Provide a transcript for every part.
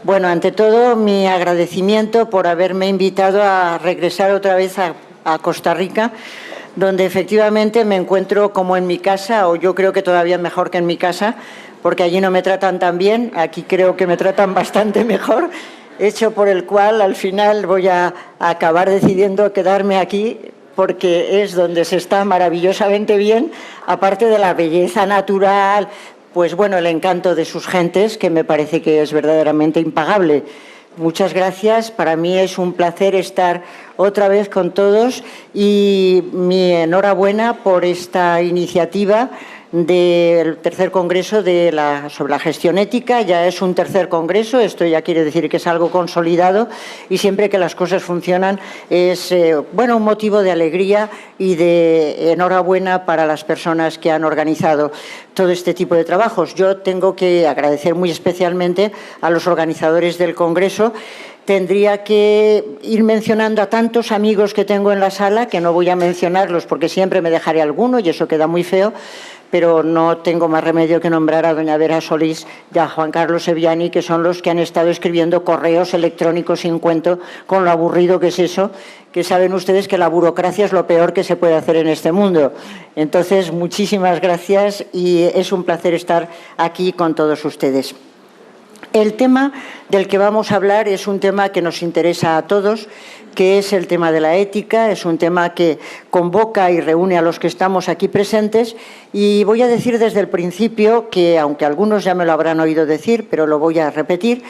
Bueno, ante todo, mi agradecimiento por haberme invitado a regresar otra vez a Costa Rica, donde efectivamente me encuentro como en mi casa, o yo creo que todavía mejor que en mi casa, porque allí no me tratan tan bien, aquí creo que me tratan bastante mejor, hecho por el cual al final voy a acabar decidiendo quedarme aquí, porque es donde se está maravillosamente bien, aparte de la belleza natural, pues bueno, el encanto de sus gentes, que me parece que es verdaderamente impagable. Muchas gracias, para mí es un placer estar otra vez con todos y mi enhorabuena por esta iniciativa del tercer congreso sobre la gestión ética. Ya es un tercer congreso, esto ya quiere decir que es algo consolidado y siempre que las cosas funcionan es bueno, un motivo de alegría y de enhorabuena para las personas que han organizado todo este tipo de trabajos. Yo tengo que agradecer muy especialmente a los organizadores del congreso. Tendría que ir mencionando a tantos amigos que tengo en la sala, que no voy a mencionarlos porque siempre me dejaré alguno y eso queda muy feo, pero no tengo más remedio que nombrar a doña Vera Solís y a Juan Carlos Sevillani, que son los que han estado escribiendo correos electrónicos sin cuento con lo aburrido que es eso, que saben ustedes que la burocracia es lo peor que se puede hacer en este mundo. Entonces, muchísimas gracias y es un placer estar aquí con todos ustedes. El tema del que vamos a hablar es un tema que nos interesa a todos, que es el tema de la ética, es un tema que convoca y reúne a los que estamos aquí presentes y voy a decir desde el principio que, aunque algunos ya me lo habrán oído decir, pero lo voy a repetir,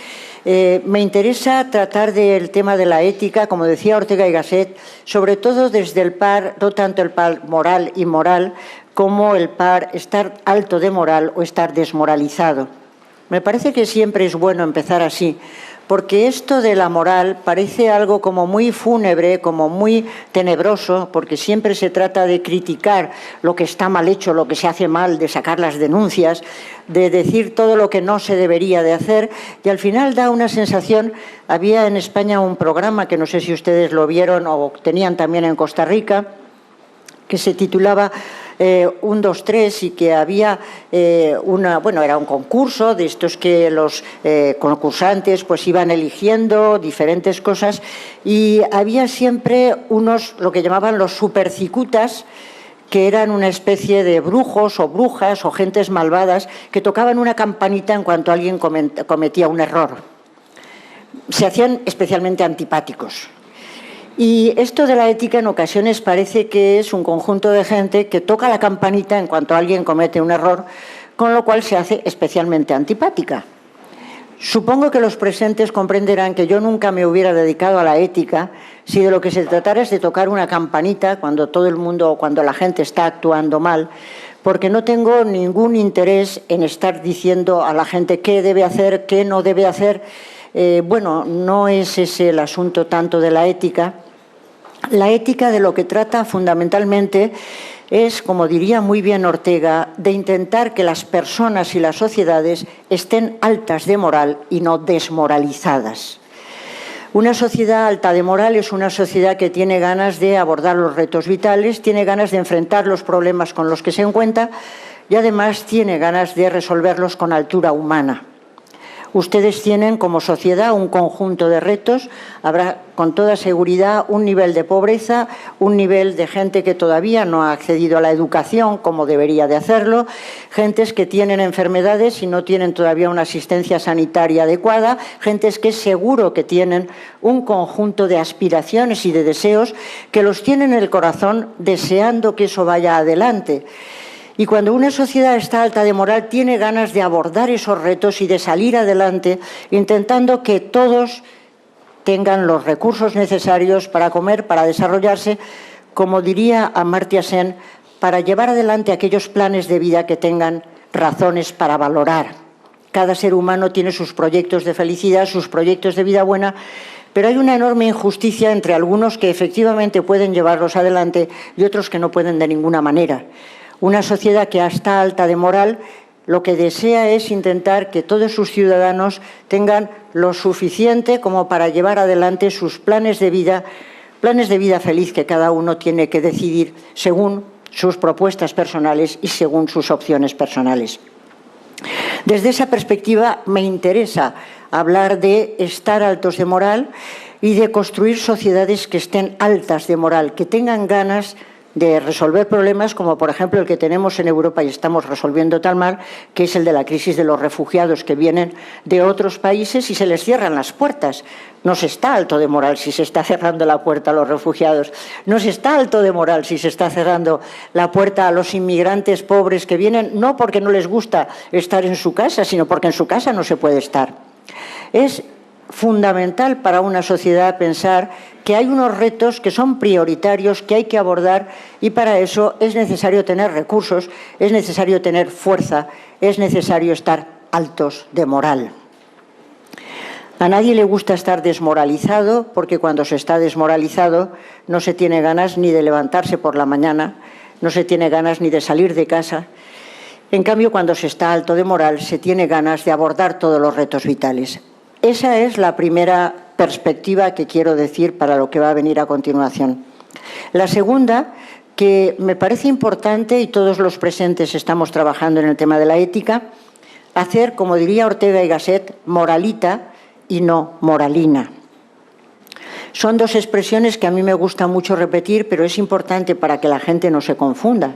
me interesa tratar del tema de la ética, como decía Ortega y Gasset, sobre todo desde el par, no tanto el par moral y moral, como el par estar alto de moral o estar desmoralizado. Me parece que siempre es bueno empezar así, porque esto de la moral parece algo como muy fúnebre, como muy tenebroso, porque siempre se trata de criticar lo que está mal hecho, lo que se hace mal, de sacar las denuncias, de decir todo lo que no se debería de hacer, y al final da una sensación. Había en España un programa, que no sé si ustedes lo vieron o tenían también en Costa Rica, que se titulaba 1, 2, 3 y que había era un concurso de estos que los concursantes pues iban eligiendo diferentes cosas y había siempre unos, lo que llamaban los supercicutas, que eran una especie de brujos o brujas o gentes malvadas que tocaban una campanita en cuanto alguien cometía un error. Se hacían especialmente antipáticos. Y esto de la ética en ocasiones parece que es un conjunto de gente que toca la campanita en cuanto alguien comete un error, con lo cual se hace especialmente antipática. Supongo que los presentes comprenderán que yo nunca me hubiera dedicado a la ética si de lo que se tratara es de tocar una campanita cuando todo el mundo o cuando la gente está actuando mal, porque no tengo ningún interés en estar diciendo a la gente qué debe hacer, qué no debe hacer. No es ese el asunto tanto de la ética. La ética de lo que trata fundamentalmente es, como diría muy bien Ortega, de intentar que las personas y las sociedades estén altas de moral y no desmoralizadas. Una sociedad alta de moral es una sociedad que tiene ganas de abordar los retos vitales, tiene ganas de enfrentar los problemas con los que se encuentra y además tiene ganas de resolverlos con altura humana. Ustedes tienen como sociedad un conjunto de retos, habrá con toda seguridad un nivel de pobreza, un nivel de gente que todavía no ha accedido a la educación como debería de hacerlo, gentes que tienen enfermedades y no tienen todavía una asistencia sanitaria adecuada, gentes que seguro que tienen un conjunto de aspiraciones y de deseos que los tienen en el corazón deseando que eso vaya adelante. Y cuando una sociedad está alta de moral, tiene ganas de abordar esos retos y de salir adelante, intentando que todos tengan los recursos necesarios para comer, para desarrollarse, como diría Amartya Sen, para llevar adelante aquellos planes de vida que tengan razones para valorar. Cada ser humano tiene sus proyectos de felicidad, sus proyectos de vida buena, pero hay una enorme injusticia entre algunos que efectivamente pueden llevarlos adelante y otros que no pueden de ninguna manera. Una sociedad que está alta de moral lo que desea es intentar que todos sus ciudadanos tengan lo suficiente como para llevar adelante sus planes de vida feliz que cada uno tiene que decidir según sus propuestas personales y según sus opciones personales. Desde esa perspectiva me interesa hablar de estar altos de moral y de construir sociedades que estén altas de moral, que tengan ganas de resolver problemas como, por ejemplo, el que tenemos en Europa y estamos resolviendo tan mal, que es el de la crisis de los refugiados que vienen de otros países y se les cierran las puertas. No se está alto de moral si se está cerrando la puerta a los refugiados. No se está alto de moral si se está cerrando la puerta a los inmigrantes pobres que vienen, no porque no les gusta estar en su casa, sino porque en su casa no se puede estar. Es fundamental para una sociedad pensar que hay unos retos que son prioritarios, que hay que abordar, y para eso es necesario tener recursos, es necesario tener fuerza, es necesario estar altos de moral. A nadie le gusta estar desmoralizado, porque cuando se está desmoralizado no se tiene ganas ni de levantarse por la mañana, no se tiene ganas ni de salir de casa. En cambio, cuando se está alto de moral, se tiene ganas de abordar todos los retos vitales. Esa es la primera perspectiva que quiero decir para lo que va a venir a continuación. La segunda, que me parece importante, y todos los presentes estamos trabajando en el tema de la ética, hacer, como diría Ortega y Gasset, moralita y no moralina. Son dos expresiones que a mí me gusta mucho repetir, pero es importante para que la gente no se confunda.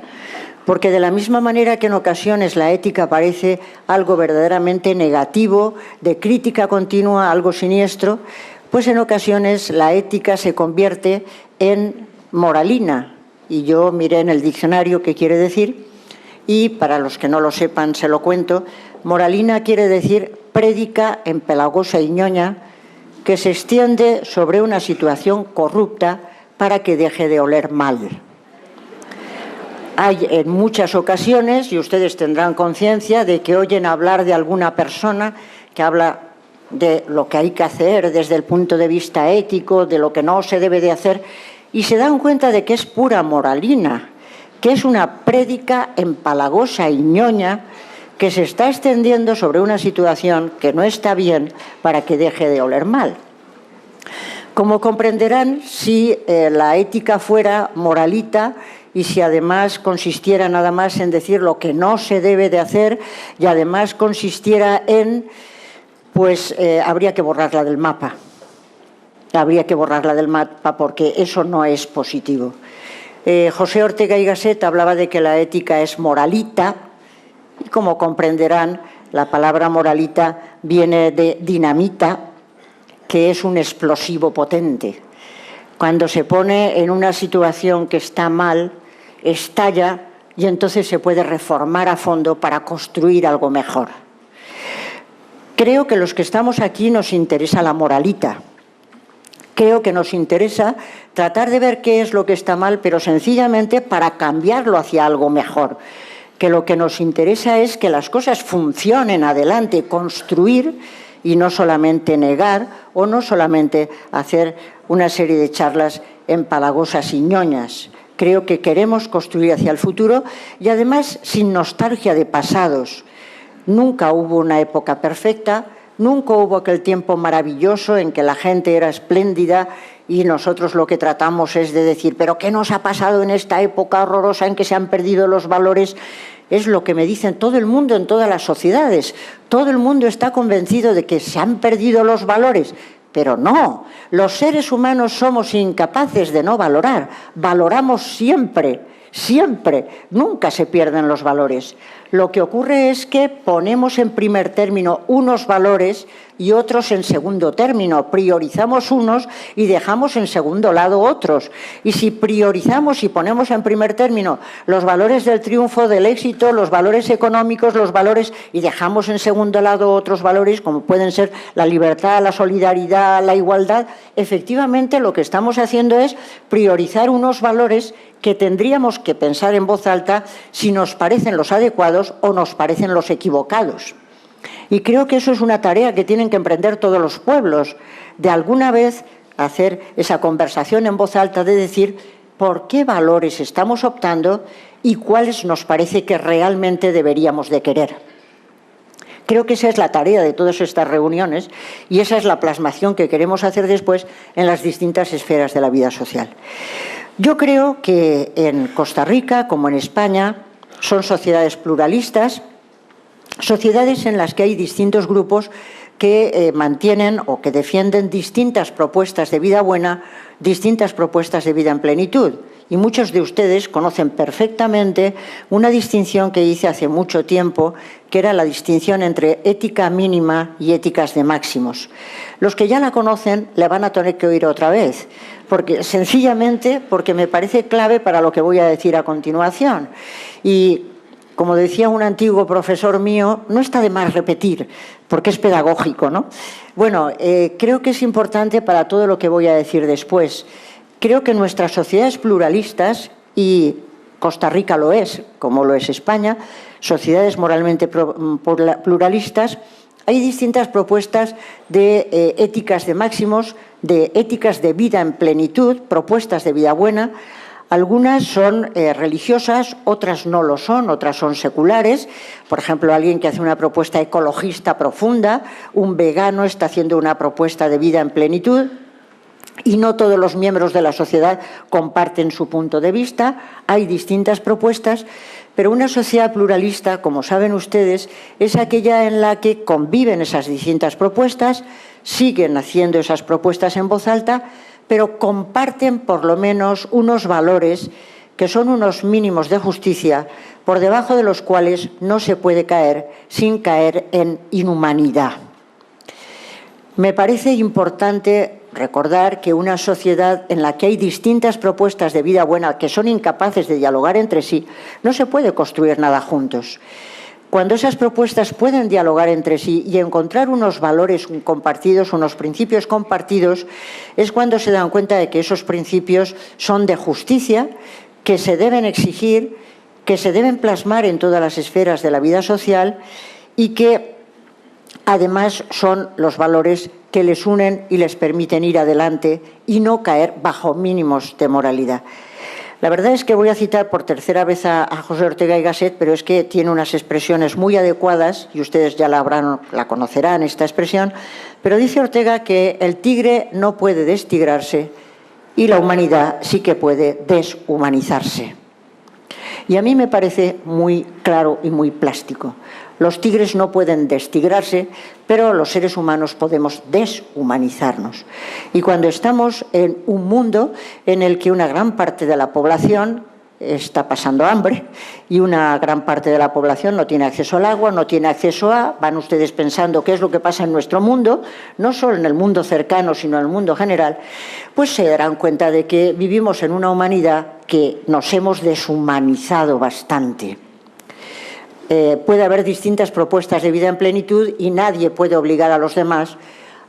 Porque de la misma manera que en ocasiones la ética parece algo verdaderamente negativo, de crítica continua, algo siniestro, pues en ocasiones la ética se convierte en moralina. Y yo miré en el diccionario qué quiere decir, y para los que no lo sepan se lo cuento. Moralina quiere decir prédica empalagosa y ñoña que se extiende sobre una situación corrupta para que deje de oler mal. Hay en muchas ocasiones, y ustedes tendrán conciencia, de que oyen hablar de alguna persona que habla de lo que hay que hacer desde el punto de vista ético, de lo que no se debe de hacer, y se dan cuenta de que es pura moralina, que es una prédica empalagosa y ñoña que se está extendiendo sobre una situación que no está bien para que deje de oler mal. Como comprenderán, si la ética fuera moralita, y si además consistiera nada más en decir lo que no se debe de hacer y además consistiera en, pues habría que borrarla del mapa. Habría que borrarla del mapa porque eso no es positivo. José Ortega y Gasset hablaba de que la ética es moralita y, como comprenderán, la palabra moralita viene de dinamita, que es un explosivo potente. Cuando se pone en una situación que está mal, estalla y entonces se puede reformar a fondo para construir algo mejor. Creo que los que estamos aquí nos interesa la moralita. Creo que nos interesa tratar de ver qué es lo que está mal, pero sencillamente para cambiarlo hacia algo mejor. Que lo que nos interesa es que las cosas funcionen adelante, construir y no solamente negar o no solamente hacer una serie de charlas empalagosas y ñoñas. Creo que queremos construir hacia el futuro y además sin nostalgia de pasados. Nunca hubo una época perfecta, nunca hubo aquel tiempo maravilloso en que la gente era espléndida y nosotros lo que tratamos es de decir, ¿pero qué nos ha pasado en esta época horrorosa en que se han perdido los valores? Es lo que me dicen todo el mundo en todas las sociedades. Todo el mundo está convencido de que se han perdido los valores. Pero no, los seres humanos somos incapaces de no valorar. Valoramos siempre, siempre. Nunca se pierden los valores. Lo que ocurre es que ponemos en primer término unos valores y otros en segundo término. Priorizamos unos y dejamos en segundo lado otros. Y si priorizamos y ponemos en primer término los valores del triunfo, del éxito, los valores económicos, los valores, y dejamos en segundo lado otros valores como pueden ser la libertad, la solidaridad, la igualdad, efectivamente lo que estamos haciendo es priorizar unos valores que tendríamos que pensar en voz alta si nos parecen los adecuados o nos parecen los equivocados. Y creo que eso es una tarea que tienen que emprender todos los pueblos, de alguna vez hacer esa conversación en voz alta de decir por qué valores estamos optando y cuáles nos parece que realmente deberíamos de querer. Creo que esa es la tarea de todas estas reuniones y esa es la plasmación que queremos hacer después en las distintas esferas de la vida social. Yo creo que en Costa Rica, como en España, son sociedades pluralistas, sociedades en las que hay distintos grupos que mantienen o que defienden distintas propuestas de vida buena, distintas propuestas de vida en plenitud. Y muchos de ustedes conocen perfectamente una distinción que hice hace mucho tiempo, que era la distinción entre ética mínima y éticas de máximos. Los que ya la conocen la van a tener que oír otra vez, sencillamente porque me parece clave para lo que voy a decir a continuación. Y como decía un antiguo profesor mío, no está de más repetir, porque es pedagógico, ¿no? Bueno, creo que es importante para todo lo que voy a decir después. Creo que nuestras sociedades pluralistas, y Costa Rica lo es, como lo es España, sociedades moralmente pluralistas, hay distintas propuestas de éticas de máximos, de éticas de vida en plenitud, propuestas de vida buena. Algunas son religiosas, otras no lo son, otras son seculares. Por ejemplo, alguien que hace una propuesta ecologista profunda, un vegano está haciendo una propuesta de vida en plenitud, y no todos los miembros de la sociedad comparten su punto de vista. Hay distintas propuestas, pero una sociedad pluralista, como saben ustedes, es aquella en la que conviven esas distintas propuestas, siguen haciendo esas propuestas en voz alta, pero comparten por lo menos unos valores que son unos mínimos de justicia por debajo de los cuales no se puede caer sin caer en inhumanidad. Me parece importante recordar que una sociedad en la que hay distintas propuestas de vida buena que son incapaces de dialogar entre sí, no se puede construir nada juntos. Cuando esas propuestas pueden dialogar entre sí y encontrar unos valores compartidos, unos principios compartidos, es cuando se dan cuenta de que esos principios son de justicia, que se deben exigir, que se deben plasmar en todas las esferas de la vida social y que además son los valores que les unen y les permiten ir adelante y no caer bajo mínimos de moralidad. La verdad es que voy a citar por tercera vez a José Ortega y Gasset, pero es que tiene unas expresiones muy adecuadas, y ustedes ya la conocerán, esta expresión, pero dice Ortega que el tigre no puede destigrarse y la humanidad sí que puede deshumanizarse. Y a mí me parece muy claro y muy plástico. Los tigres no pueden destigrarse, pero los seres humanos podemos deshumanizarnos. Y cuando estamos en un mundo en el que una gran parte de la población está pasando hambre y una gran parte de la población no tiene acceso al agua, no tiene acceso a... Van ustedes pensando qué es lo que pasa en nuestro mundo, no solo en el mundo cercano, sino en el mundo general, pues se darán cuenta de que vivimos en una humanidad que nos hemos deshumanizado bastante. Puede haber distintas propuestas de vida en plenitud y nadie puede obligar a los demás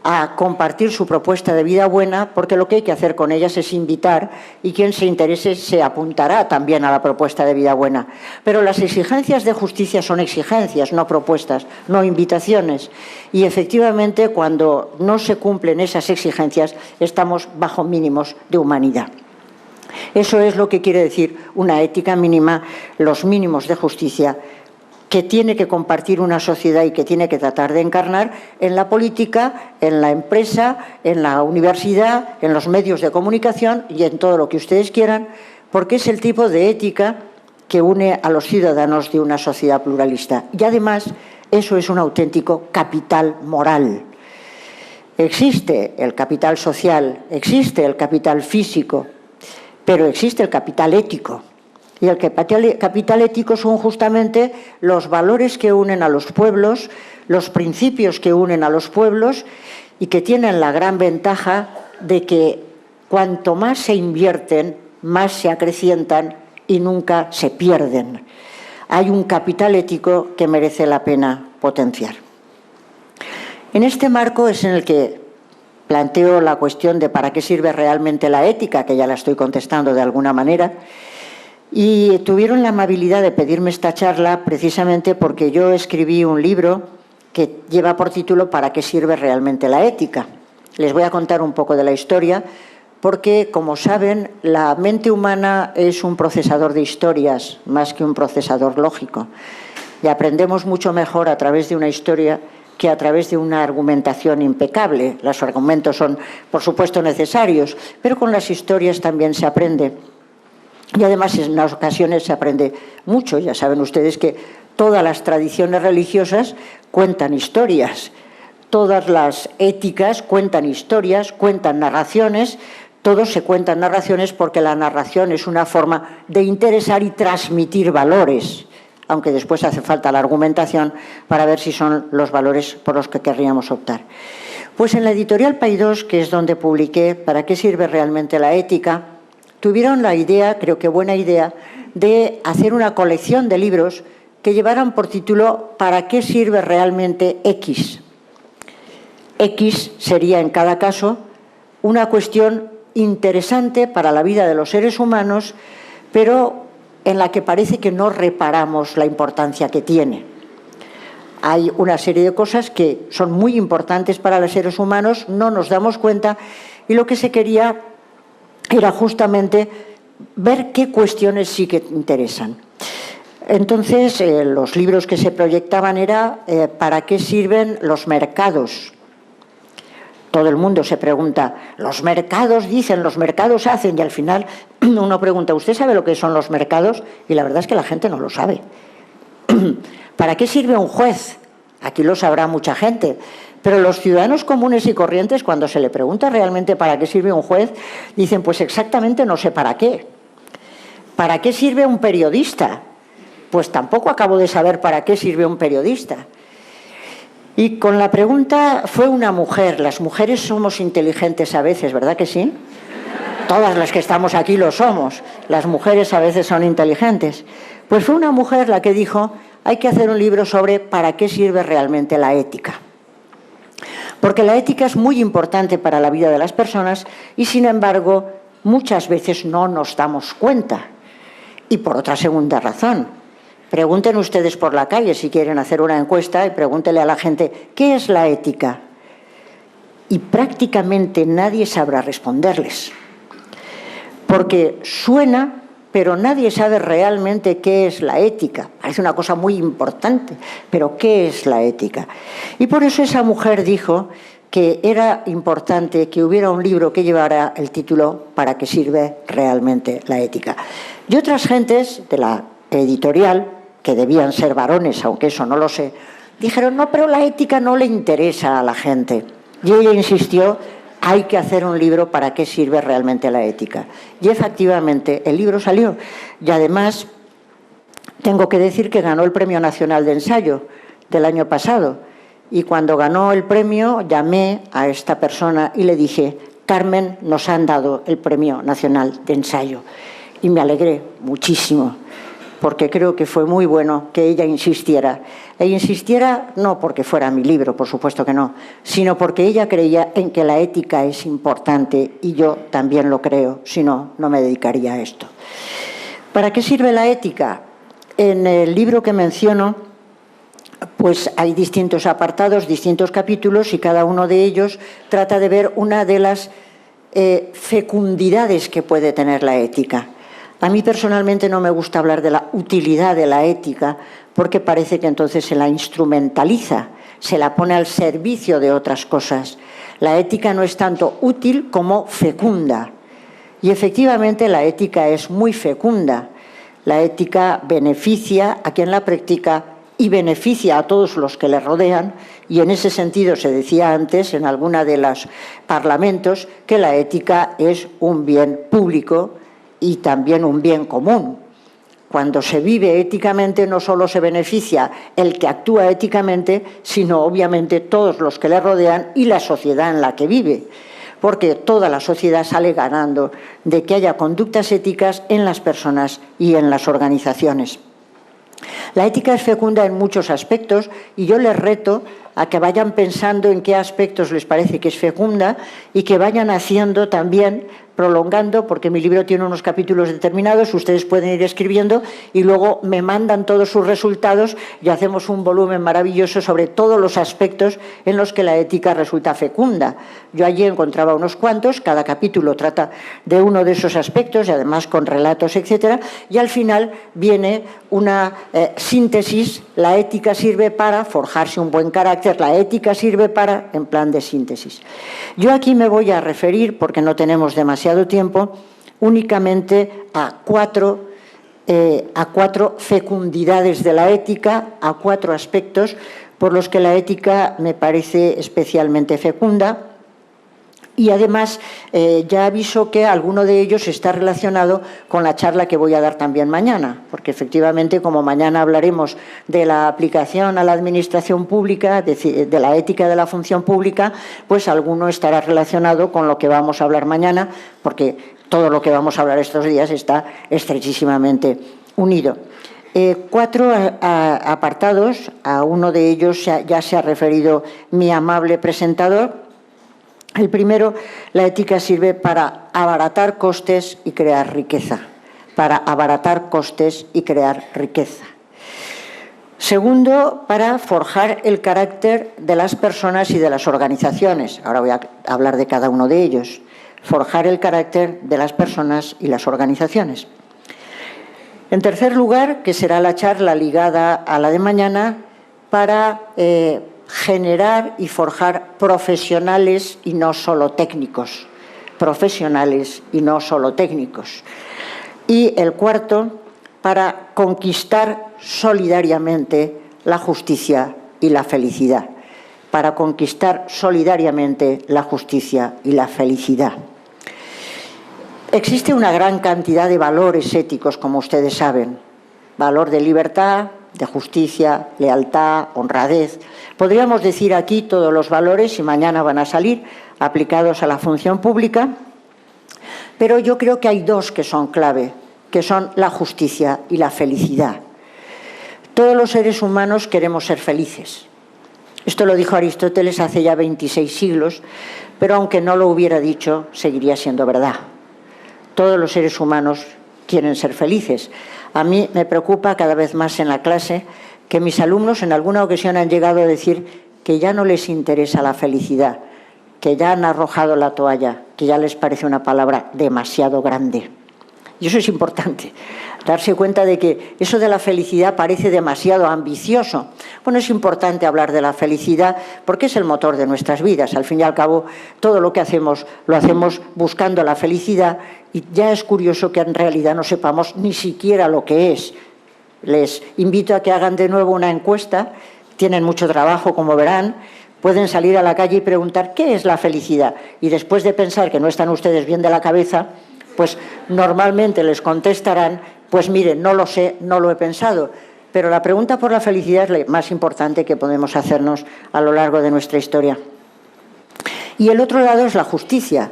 a compartir su propuesta de vida buena, porque lo que hay que hacer con ellas es invitar, y quien se interese se apuntará también a la propuesta de vida buena. Pero las exigencias de justicia son exigencias, no propuestas, no invitaciones. Y efectivamente, cuando no se cumplen esas exigencias, estamos bajo mínimos de humanidad. Eso es lo que quiere decir una ética mínima, los mínimos de justicia que tiene que compartir una sociedad y que tiene que tratar de encarnar en la política, en la empresa, en la universidad, en los medios de comunicación y en todo lo que ustedes quieran, porque es el tipo de ética que une a los ciudadanos de una sociedad pluralista. Y además, eso es un auténtico capital moral. Existe el capital social, existe el capital físico, pero existe el capital ético. Y el capital ético son justamente los valores que unen a los pueblos, los principios que unen a los pueblos y que tienen la gran ventaja de que cuanto más se invierten, más se acrecientan y nunca se pierden. Hay un capital ético que merece la pena potenciar. En este marco es en el que planteo la cuestión de para qué sirve realmente la ética, que ya la estoy contestando de alguna manera. Y tuvieron la amabilidad de pedirme esta charla precisamente porque yo escribí un libro que lleva por título ¿Para qué sirve realmente la ética? Les voy a contar un poco de la historia porque, como saben, la mente humana es un procesador de historias más que un procesador lógico. Y aprendemos mucho mejor a través de una historia que a través de una argumentación impecable. Los argumentos son, por supuesto, necesarios, pero con las historias también se aprende. Y además en las ocasiones se aprende mucho. Ya saben ustedes que todas las tradiciones religiosas cuentan historias. Todas las éticas cuentan historias, cuentan narraciones, todos se cuentan narraciones porque la narración es una forma de interesar y transmitir valores, aunque después hace falta la argumentación para ver si son los valores por los que querríamos optar. Pues en la editorial Paidós, que es donde publiqué ¿Para qué sirve realmente la ética?, tuvieron la idea, creo que buena idea, de hacer una colección de libros que llevaran por título ¿Para qué sirve realmente X? X sería en cada caso una cuestión interesante para la vida de los seres humanos, pero en la que parece que no reparamos la importancia que tiene. Hay una serie de cosas que son muy importantes para los seres humanos, no nos damos cuenta, y lo que se quería era justamente ver qué cuestiones sí que interesan. Entonces, los libros que se proyectaban era ¿para qué sirven los mercados? Todo el mundo se pregunta, los mercados dicen, los mercados hacen, y al final uno pregunta, ¿usted sabe lo que son los mercados? Y la verdad es que la gente no lo sabe. ¿Para qué sirve un juez? Aquí lo sabrá mucha gente, pero los ciudadanos comunes y corrientes, cuando se le pregunta realmente para qué sirve un juez, dicen, pues exactamente no sé para qué. ¿Para qué sirve un periodista? Pues tampoco acabo de saber para qué sirve un periodista. Y con la pregunta fue una mujer. Las mujeres somos inteligentes a veces, ¿verdad que sí? Todas las que estamos aquí lo somos. Las mujeres a veces son inteligentes. Pues fue una mujer la que dijo, hay que hacer un libro sobre ¿para qué sirve realmente la ética? Porque la ética es muy importante para la vida de las personas y, sin embargo, muchas veces no nos damos cuenta. Y por otra segunda razón. Pregunten ustedes por la calle si quieren hacer una encuesta y pregúntenle a la gente, ¿qué es la ética? Y prácticamente nadie sabrá responderles. Porque suena, pero nadie sabe realmente qué es la ética. Parece una cosa muy importante, pero ¿qué es la ética? Y por eso esa mujer dijo que era importante que hubiera un libro que llevara el título ¿Para qué sirve realmente la ética? Y otras gentes de la editorial, que debían ser varones, aunque eso no lo sé, dijeron, no, pero la ética no le interesa a la gente. Y ella insistió, hay que hacer un libro para qué sirve realmente la ética. Y efectivamente, el libro salió. Y además, tengo que decir que ganó el Premio Nacional de Ensayo del año pasado. Y cuando ganó el premio, llamé a esta persona y le dije, Carmen, nos han dado el Premio Nacional de Ensayo. Y me alegré muchísimo, porque creo que fue muy bueno que ella insistiera. E insistiera no porque fuera mi libro, por supuesto que no, sino porque ella creía en que la ética es importante y yo también lo creo, si no, no me dedicaría a esto. ¿Para qué sirve la ética? En el libro que menciono, pues hay distintos apartados, distintos capítulos y cada uno de ellos trata de ver una de las fecundidades que puede tener la ética. A mí personalmente no me gusta hablar de la utilidad de la ética porque parece que entonces se la instrumentaliza, se la pone al servicio de otras cosas. La ética no es tanto útil como fecunda. Y efectivamente la ética es muy fecunda. La ética beneficia a quien la practica y beneficia a todos los que le rodean. Y en ese sentido se decía antes en alguna de los parlamentos que la ética es un bien público y también un bien común. Cuando se vive éticamente no solo se beneficia el que actúa éticamente, sino obviamente todos los que le rodean y la sociedad en la que vive, porque toda la sociedad sale ganando de que haya conductas éticas en las personas y en las organizaciones. La ética es fecunda en muchos aspectos y yo les reto a que vayan pensando en qué aspectos les parece que es fecunda y que vayan haciendo también, prolongando, porque mi libro tiene unos capítulos determinados, ustedes pueden ir escribiendo y luego me mandan todos sus resultados y hacemos un volumen maravilloso sobre todos los aspectos en los que la ética resulta fecunda. Yo allí encontraba unos cuantos, cada capítulo trata de uno de esos aspectos y además con relatos, etcétera, y al final viene una síntesis. La ética sirve para forjarse un buen carácter, la ética sirve para, en plan de síntesis. Yo aquí me voy a referir, porque no tenemos demasiado tiempo, únicamente a cuatro fecundidades de la ética, a cuatro aspectos, por los que la ética me parece especialmente fecunda. Y además ya aviso que alguno de ellos está relacionado con la charla que voy a dar también mañana, porque efectivamente como mañana hablaremos de la aplicación a la administración pública, de la ética de la función pública, pues alguno estará relacionado con lo que vamos a hablar mañana, porque todo lo que vamos a hablar estos días está estrechísimamente unido. 4 apartados, a uno de ellos ya se ha referido mi amable presentador. El primero, la ética sirve para abaratar costes y crear riqueza. Para abaratar costes y crear riqueza. Segundo, para forjar el carácter de las personas y de las organizaciones. Ahora voy a hablar de cada uno de ellos. Forjar el carácter de las personas y las organizaciones. En tercer lugar, que será la charla ligada a la de mañana, para generar y forjar profesionales y no solo técnicos. Profesionales y no solo técnicos. Y el cuarto, para conquistar solidariamente la justicia y la felicidad. Para conquistar solidariamente la justicia y la felicidad. Existe una gran cantidad de valores éticos, como ustedes saben. Valor de libertad, de justicia, lealtad, honradez. Podríamos decir aquí todos los valores y mañana van a salir aplicados a la función pública, pero yo creo que hay 2 que son clave, que son la justicia y la felicidad. Todos los seres humanos queremos ser felices. Esto lo dijo Aristóteles hace ya 26 siglos, pero aunque no lo hubiera dicho, seguiría siendo verdad. Todos los seres humanos quieren ser felices. A mí me preocupa cada vez más en la clase que mis alumnos en alguna ocasión han llegado a decir que ya no les interesa la felicidad, que ya han arrojado la toalla, que ya les parece una palabra demasiado grande. Y eso es importante, darse cuenta de que eso de la felicidad parece demasiado ambicioso. Bueno, es importante hablar de la felicidad porque es el motor de nuestras vidas. Al fin y al cabo, todo lo que hacemos, lo hacemos buscando la felicidad y ya es curioso que en realidad no sepamos ni siquiera lo que es. Les invito a que hagan de nuevo una encuesta, tienen mucho trabajo, como verán, pueden salir a la calle y preguntar ¿qué es la felicidad? Y después de pensar que no están ustedes bien de la cabeza, pues normalmente les contestarán, pues miren, no lo sé, no lo he pensado. Pero la pregunta por la felicidad es la más importante que podemos hacernos a lo largo de nuestra historia. Y el otro lado es la justicia.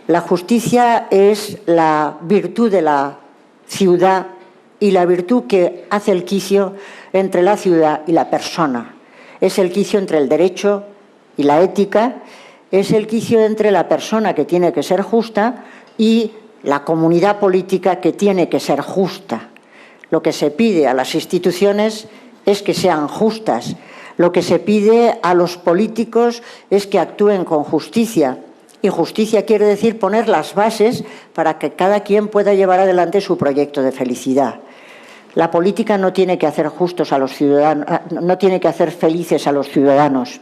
La justicia es la virtud de la ciudad y la virtud que hace el quicio entre la ciudad y la persona. Es el quicio entre el derecho y la ética, es el quicio entre la persona que tiene que ser justa y la comunidad política que tiene que ser justa. Lo que se pide a las instituciones es que sean justas. Lo que se pide a los políticos es que actúen con justicia. Y justicia quiere decir poner las bases para que cada quien pueda llevar adelante su proyecto de felicidad. La política no tiene que hacer justos a los ciudadanos, no tiene que hacer felices a los ciudadanos.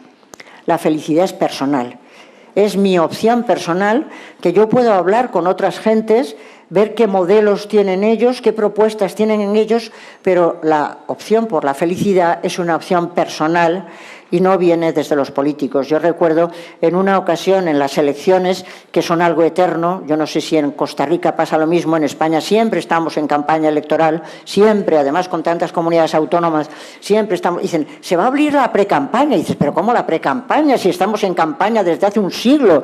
La felicidad es personal. Es mi opción personal, que yo puedo hablar con otras gentes, ver qué modelos tienen ellos, qué propuestas tienen en ellos, pero la opción por la felicidad es una opción personal y no viene desde los políticos. Yo recuerdo en una ocasión en las elecciones, que son algo eterno, yo no sé si en Costa Rica pasa lo mismo, en España siempre estamos en campaña electoral, siempre, además con tantas comunidades autónomas, siempre estamos, dicen, se va a abrir la precampaña, y dices, pero ¿cómo la precampaña? Si estamos en campaña desde hace un siglo,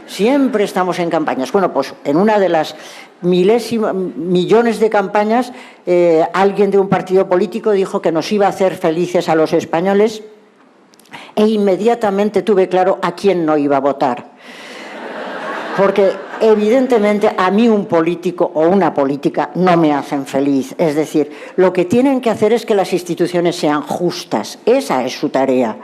siempre estamos en campañas. Bueno, pues en una de las millones de campañas, alguien de un partido político dijo que nos iba a hacer felices a los españoles, e inmediatamente tuve claro a quién no iba a votar. Porque evidentemente a mí un político o una política no me hacen feliz. Es decir, lo que tienen que hacer es que las instituciones sean justas. Esa es su tarea.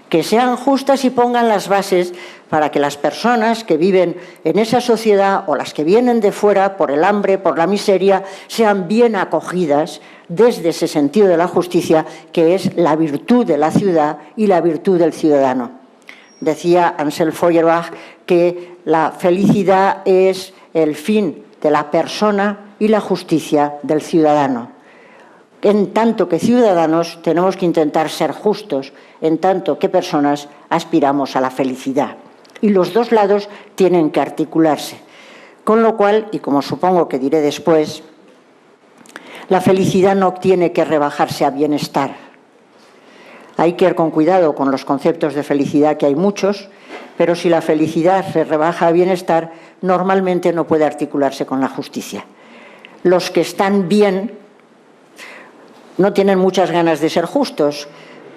Que sean justas y pongan las bases para que las personas que viven en esa sociedad o las que vienen de fuera por el hambre, por la miseria, sean bien acogidas desde ese sentido de la justicia, que es la virtud de la ciudad y la virtud del ciudadano. Decía Ansel Feuerbach que la felicidad es el fin de la persona y la justicia del ciudadano. En tanto que ciudadanos tenemos que intentar ser justos, en tanto que personas aspiramos a la felicidad. Y los dos lados tienen que articularse. Con lo cual, y como supongo que diré después, la felicidad no tiene que rebajarse a bienestar. Hay que ir con cuidado con los conceptos de felicidad, que hay muchos, pero si la felicidad se rebaja a bienestar, normalmente no puede articularse con la justicia. Los que están bien no tienen muchas ganas de ser justos,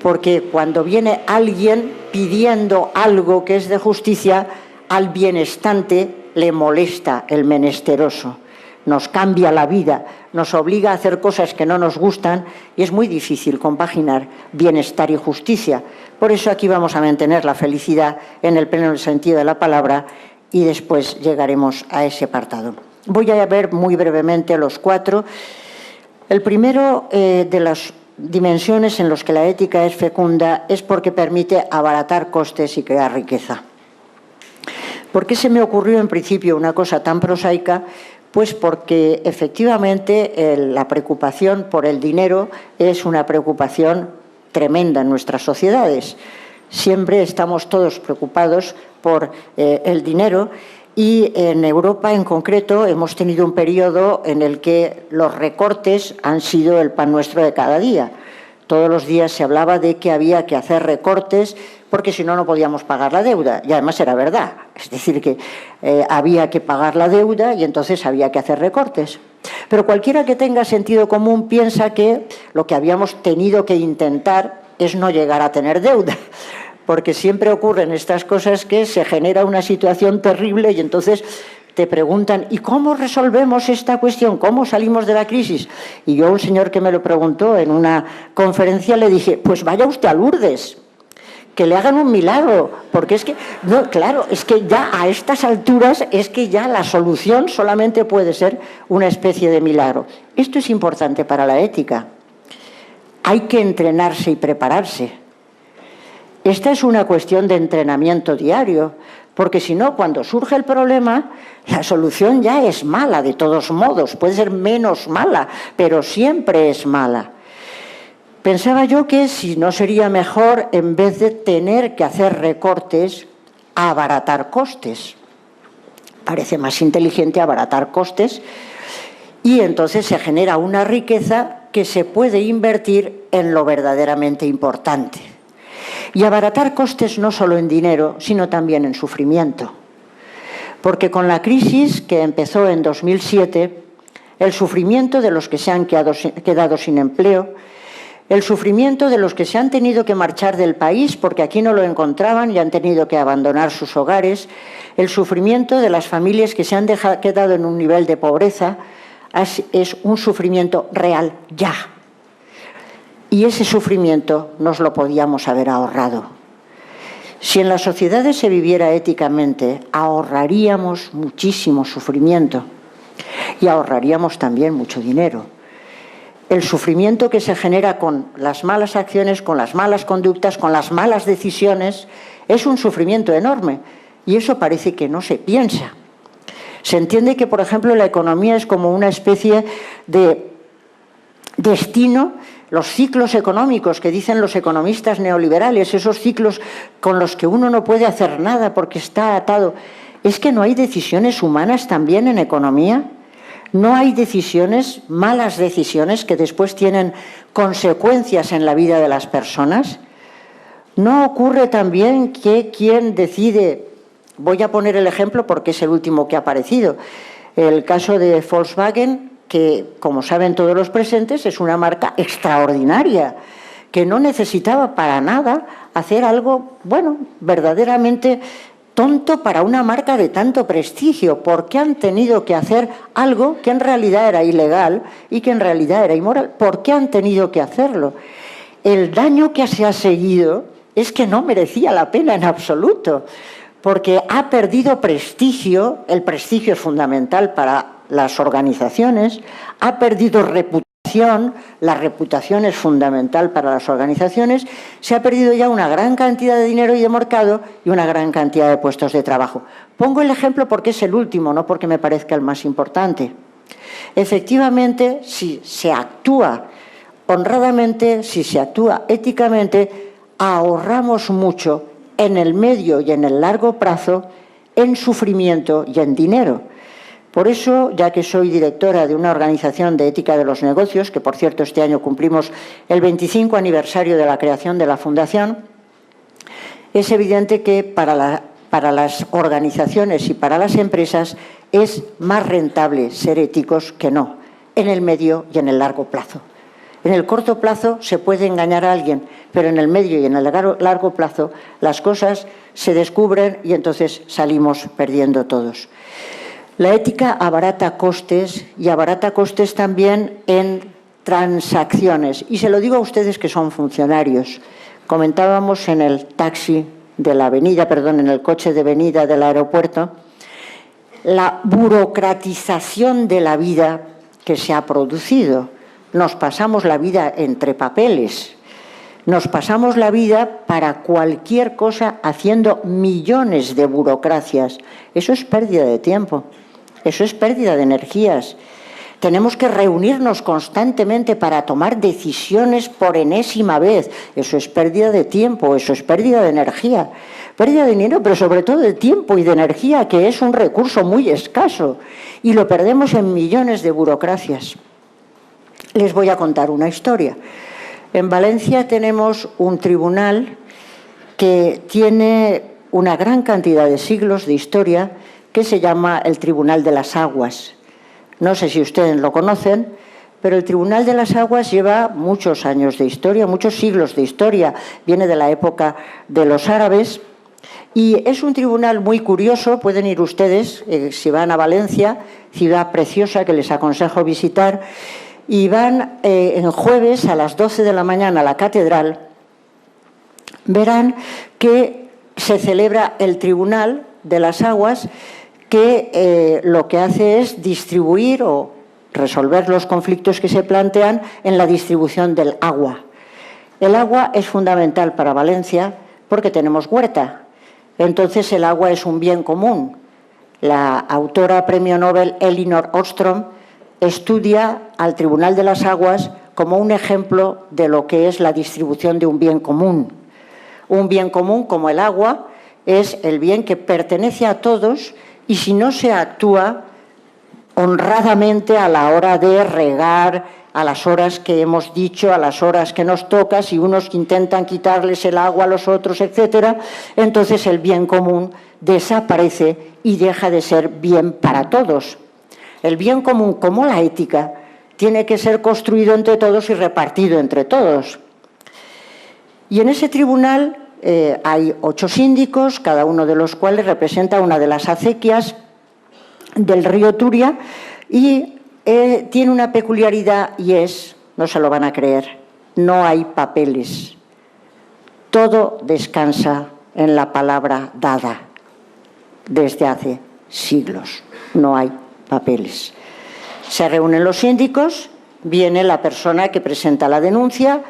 porque cuando viene alguien pidiendo algo que es de justicia, al bienestante le molesta el menesteroso. Nos cambia la vida, nos obliga a hacer cosas que no nos gustan y es muy difícil compaginar bienestar y justicia. Por eso aquí vamos a mantener la felicidad en el pleno sentido de la palabra y después llegaremos a ese apartado. Voy a ver muy brevemente los 4. El primero de las dimensiones en los que la ética es fecunda es porque permite abaratar costes y crear riqueza. ¿Por qué se me ocurrió en principio una cosa tan prosaica? Pues porque efectivamente la preocupación por el dinero es una preocupación tremenda en nuestras sociedades. Siempre estamos todos preocupados por el dinero y en Europa en concreto hemos tenido un periodo en el que los recortes han sido el pan nuestro de cada día. Todos los días se hablaba de que había que hacer recortes porque si no, no podíamos pagar la deuda. Y además era verdad. Es decir, que había que pagar la deuda y entonces había que hacer recortes. Pero cualquiera que tenga sentido común piensa que lo que habíamos tenido que intentar es no llegar a tener deuda. Porque siempre ocurren estas cosas que se genera una situación terrible y entonces te preguntan, ¿y cómo resolvemos esta cuestión? ¿Cómo salimos de la crisis? Y yo a un señor que me lo preguntó en una conferencia le dije, pues vaya usted a Lourdes, que le hagan un milagro, porque es que, no, claro, es que ya a estas alturas es que ya la solución solamente puede ser una especie de milagro. Esto es importante para la ética. Hay que entrenarse y prepararse. Esta es una cuestión de entrenamiento diario, porque si no, cuando surge el problema, la solución ya es mala de todos modos, puede ser menos mala, pero siempre es mala. Pensaba yo que si no sería mejor, en vez de tener que hacer recortes, abaratar costes. Parece más inteligente abaratar costes y entonces se genera una riqueza que se puede invertir en lo verdaderamente importante. Y abaratar costes no solo en dinero, sino también en sufrimiento. Porque con la crisis que empezó en 2007, el sufrimiento de los que se han quedado sin empleo, el sufrimiento de los que se han tenido que marchar del país porque aquí no lo encontraban y han tenido que abandonar sus hogares, el sufrimiento de las familias que se han quedado en un nivel de pobreza, es un sufrimiento real ya. Y ese sufrimiento nos lo podíamos haber ahorrado. Si en las sociedades se viviera éticamente, ahorraríamos muchísimo sufrimiento y ahorraríamos también mucho dinero. El sufrimiento que se genera con las malas acciones, con las malas conductas, con las malas decisiones, es un sufrimiento enorme y eso parece que no se piensa. Se entiende que, por ejemplo, la economía es como una especie de destino. Los ciclos económicos que dicen los economistas neoliberales, esos ciclos con los que uno no puede hacer nada porque está atado, ¿es que no hay decisiones humanas también en economía? ¿No hay decisiones, malas decisiones, que después tienen consecuencias en la vida de las personas? ¿No ocurre también que quien decide, voy a poner el ejemplo porque es el último que ha aparecido, el caso de Volkswagen, que, como saben todos los presentes, es una marca extraordinaria, que no necesitaba para nada hacer algo, bueno, verdaderamente tonto para una marca de tanto prestigio. ¿Por qué han tenido que hacer algo que en realidad era ilegal y que en realidad era inmoral? ¿Por qué han tenido que hacerlo? El daño que se ha seguido es que no merecía la pena en absoluto, porque ha perdido prestigio. El prestigio es fundamental para las organizaciones, ha perdido reputación, la reputación es fundamental para las organizaciones, se ha perdido ya una gran cantidad de dinero y de mercado y una gran cantidad de puestos de trabajo. Pongo el ejemplo porque es el último, no porque me parezca el más importante. Efectivamente, si se actúa honradamente, si se actúa éticamente, ahorramos mucho en el medio y en el largo plazo en sufrimiento y en dinero. Por eso, ya que soy directora de una organización de ética de los negocios, que por cierto este año cumplimos el 25 aniversario de la creación de la Fundación, es evidente que para las organizaciones y para las empresas es más rentable ser éticos que no, en el medio y en el largo plazo. En el corto plazo se puede engañar a alguien, pero en el medio y en el largo plazo las cosas se descubren y entonces salimos perdiendo todos. La ética abarata costes y abarata costes también en transacciones. Y se lo digo a ustedes que son funcionarios. Comentábamos en el taxi de la avenida, en el coche de venida del aeropuerto, la burocratización de la vida que se ha producido. Nos pasamos la vida entre papeles. Nos pasamos la vida para cualquier cosa haciendo millones de burocracias. Eso es pérdida de tiempo. Eso es pérdida de energías. Tenemos que reunirnos constantemente para tomar decisiones por enésima vez. Eso es pérdida de tiempo, eso es pérdida de energía. Pérdida de dinero, pero sobre todo de tiempo y de energía, que es un recurso muy escaso. Y lo perdemos en millones de burocracias. Les voy a contar una historia. En Valencia tenemos un tribunal que tiene una gran cantidad de siglos de historia, que se llama el Tribunal de las Aguas. No sé si ustedes lo conocen, pero el Tribunal de las Aguas lleva muchos años de historia, muchos siglos de historia. Viene de la época de los árabes y es un tribunal muy curioso. Pueden ir ustedes, si van a Valencia, ciudad preciosa que les aconsejo visitar, y van en jueves a las 12 de la mañana a la catedral, verán que se celebra el Tribunal de las Aguas, que lo que hace es distribuir o resolver los conflictos que se plantean en la distribución del agua. El agua es fundamental para Valencia porque tenemos huerta. Entonces el agua es un bien común. La autora premio Nobel Elinor Ostrom estudia al Tribunal de las Aguas como un ejemplo de lo que es la distribución de un bien común. Un bien común como el agua es el bien que pertenece a todos. Y si no se actúa honradamente a la hora de regar, a las horas que hemos dicho, a las horas que nos toca, si unos intentan quitarles el agua a los otros, etcétera, entonces el bien común desaparece y deja de ser bien para todos. El bien común, como la ética, tiene que ser construido entre todos y repartido entre todos. Y en ese tribunal hay 8 síndicos, cada uno de los cuales representa una de las acequias del río Turia y tiene una peculiaridad y es, no se lo van a creer, no hay papeles. Todo descansa en la palabra dada desde hace siglos. No hay papeles. Se reúnen los síndicos, viene la persona que presenta la denuncia,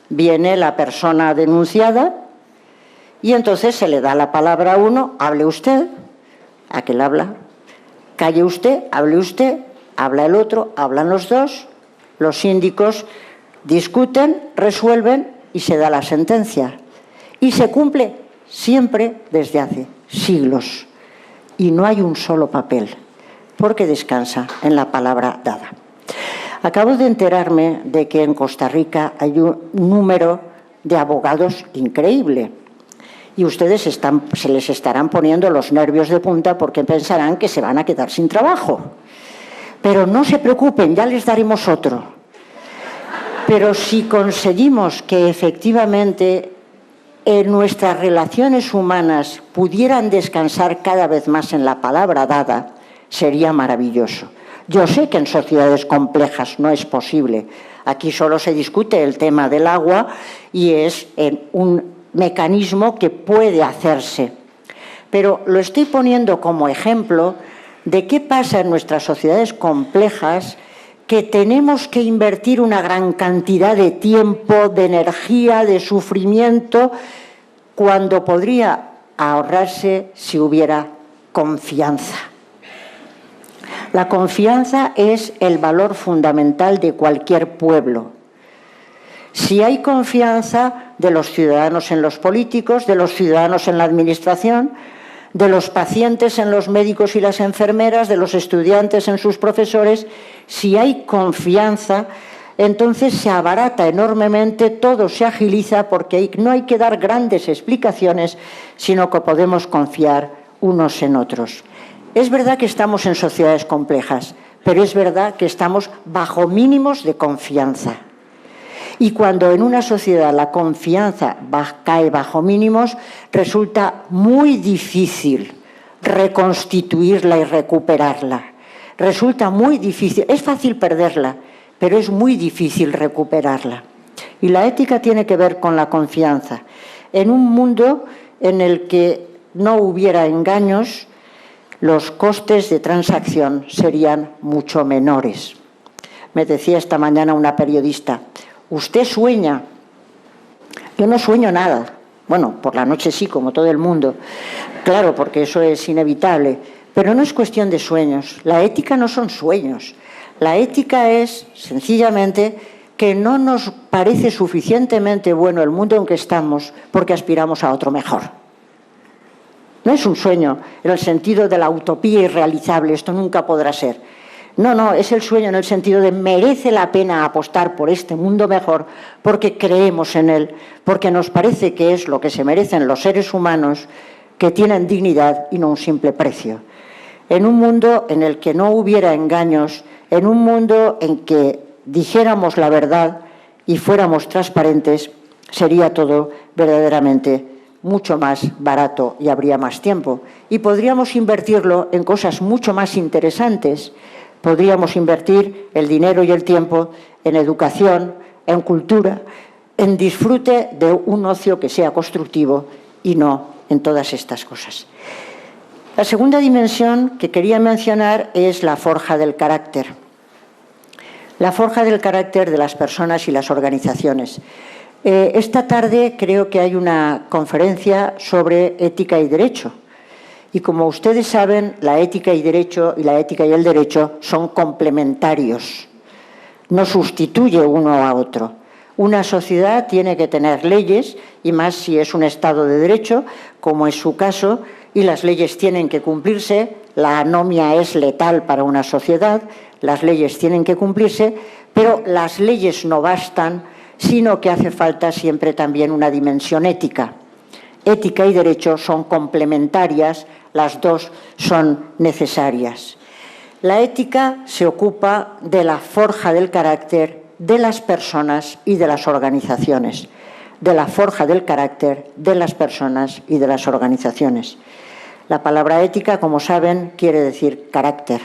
viene la persona denunciada, y entonces se le da la palabra a uno, hable usted, aquel habla, calle usted, hable usted, habla el otro, hablan los dos, los síndicos discuten, resuelven y se da la sentencia. Y se cumple siempre desde hace siglos. Y no hay un solo papel, porque descansa en la palabra dada. Acabo de enterarme de que en Costa Rica hay un número de abogados increíble. Y ustedes se les estarán poniendo los nervios de punta porque pensarán que se van a quedar sin trabajo. Pero no se preocupen, ya les daremos otro. Pero si conseguimos que efectivamente nuestras relaciones humanas pudieran descansar cada vez más en la palabra dada, sería maravilloso. Yo sé que en sociedades complejas no es posible. Aquí solo se discute el tema del agua y es un mecanismo que puede hacerse. Pero lo estoy poniendo como ejemplo de qué pasa en nuestras sociedades complejas, que tenemos que invertir una gran cantidad de tiempo, de energía, de sufrimiento, cuando podría ahorrarse si hubiera confianza. La confianza es el valor fundamental de cualquier pueblo. Si hay confianza de los ciudadanos en los políticos, de los ciudadanos en la administración, de los pacientes en los médicos y las enfermeras, de los estudiantes en sus profesores, si hay confianza, entonces se abarata enormemente, todo se agiliza, porque no hay que dar grandes explicaciones, sino que podemos confiar unos en otros. Es verdad que estamos en sociedades complejas, pero es verdad que estamos bajo mínimos de confianza. Y cuando en una sociedad la confianza cae bajo mínimos, resulta muy difícil reconstituirla y recuperarla. Resulta muy difícil, es fácil perderla, pero es muy difícil recuperarla. Y la ética tiene que ver con la confianza. En un mundo en el que no hubiera engaños, los costes de transacción serían mucho menores. Me decía esta mañana una periodista: usted sueña. Yo no sueño nada. Bueno, por la noche sí, como todo el mundo. Claro, porque eso es inevitable. Pero no es cuestión de sueños. La ética no son sueños. La ética es, sencillamente, que no nos parece suficientemente bueno el mundo en que estamos porque aspiramos a otro mejor. No es un sueño en el sentido de la utopía irrealizable, esto nunca podrá ser. No, es el sueño en el sentido de merece la pena apostar por este mundo mejor porque creemos en él, porque nos parece que es lo que se merecen los seres humanos, que tienen dignidad y no un simple precio. En un mundo en el que no hubiera engaños, en un mundo en que dijéramos la verdad y fuéramos transparentes, sería todo verdaderamente mucho más barato y habría más tiempo. Y podríamos invertirlo en cosas mucho más interesantes. Podríamos invertir el dinero y el tiempo en educación, en cultura, en disfrute de un ocio que sea constructivo y no en todas estas cosas. La segunda dimensión que quería mencionar es la forja del carácter. La forja del carácter de las personas y las organizaciones. Esta tarde creo que hay una conferencia sobre ética y derecho. Y como ustedes saben, la ética y la ética y el derecho son complementarios. No sustituye uno a otro. Una sociedad tiene que tener leyes, y más si es un Estado de derecho, como es su caso, y las leyes tienen que cumplirse. La anomia es letal para una sociedad, las leyes tienen que cumplirse, pero las leyes no bastan, sino que hace falta siempre también una dimensión ética. Ética y derecho son complementarias, las dos son necesarias. La ética se ocupa de la forja del carácter de las personas y de las organizaciones. De la forja del carácter de las personas y de las organizaciones. La palabra ética, como saben, quiere decir carácter.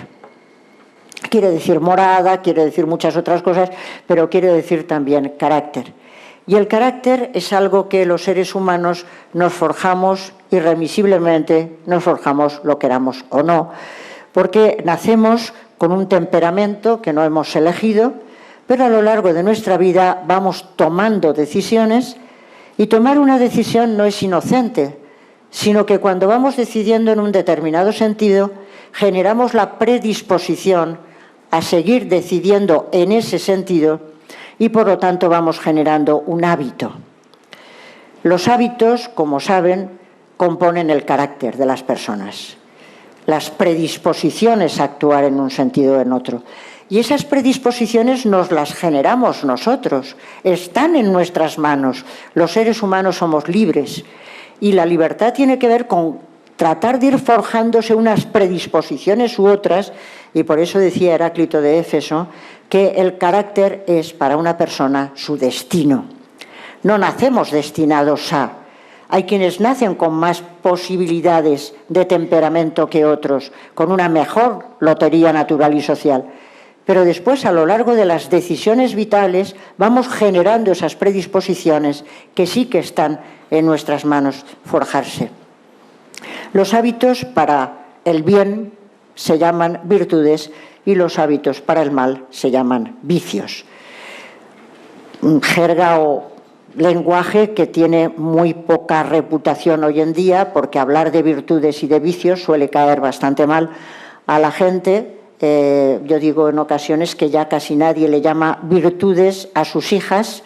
Quiere decir morada, quiere decir muchas otras cosas, pero quiere decir también carácter. Y el carácter es algo que los seres humanos nos forjamos irremisiblemente, nos forjamos lo queramos o no, porque nacemos con un temperamento que no hemos elegido, pero a lo largo de nuestra vida vamos tomando decisiones, y tomar una decisión no es inocente, sino que cuando vamos decidiendo en un determinado sentido, generamos la predisposición a seguir decidiendo en ese sentido y por lo tanto vamos generando un hábito. Los hábitos, como saben, componen el carácter de las personas, las predisposiciones a actuar en un sentido o en otro. Y esas predisposiciones nos las generamos nosotros, están en nuestras manos. Los seres humanos somos libres y la libertad tiene que ver con tratar de ir forjándose unas predisposiciones u otras, y por eso decía Heráclito de Éfeso que el carácter es para una persona su destino. No nacemos destinados a. Hay quienes nacen con más posibilidades de temperamento que otros, con una mejor lotería natural y social. Pero después, a lo largo de las decisiones vitales, vamos generando esas predisposiciones que sí que están en nuestras manos forjarse. Los hábitos para el bien se llaman virtudes y los hábitos para el mal se llaman vicios. Jerga o lenguaje que tiene muy poca reputación hoy en día, porque hablar de virtudes y de vicios suele caer bastante mal a la gente. Yo digo en ocasiones que ya casi nadie le llama virtudes a sus hijas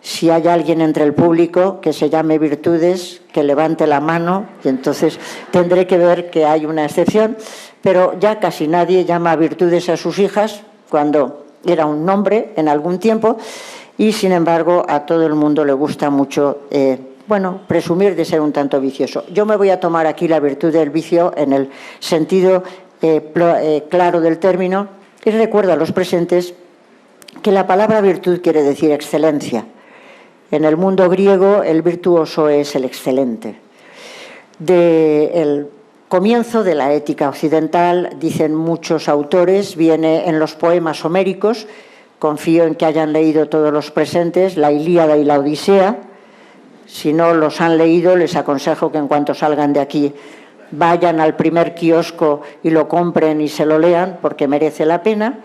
Si hay alguien entre el público que se llame Virtudes, que levante la mano, y entonces tendré que ver que hay una excepción, pero ya casi nadie llama Virtudes a sus hijas, cuando era un nombre en algún tiempo, y sin embargo a todo el mundo le gusta mucho presumir de ser un tanto vicioso. Yo me voy a tomar aquí la virtud del vicio en el sentido claro del término, y recuerdo a los presentes que la palabra virtud quiere decir excelencia. En el mundo griego el virtuoso es el excelente. El comienzo de la ética occidental, dicen muchos autores, viene en los poemas homéricos. Confío en que hayan leído todos los presentes la Ilíada y la Odisea. Si no los han leído, les aconsejo que en cuanto salgan de aquí vayan al primer kiosco y lo compren y se lo lean, porque merece la pena.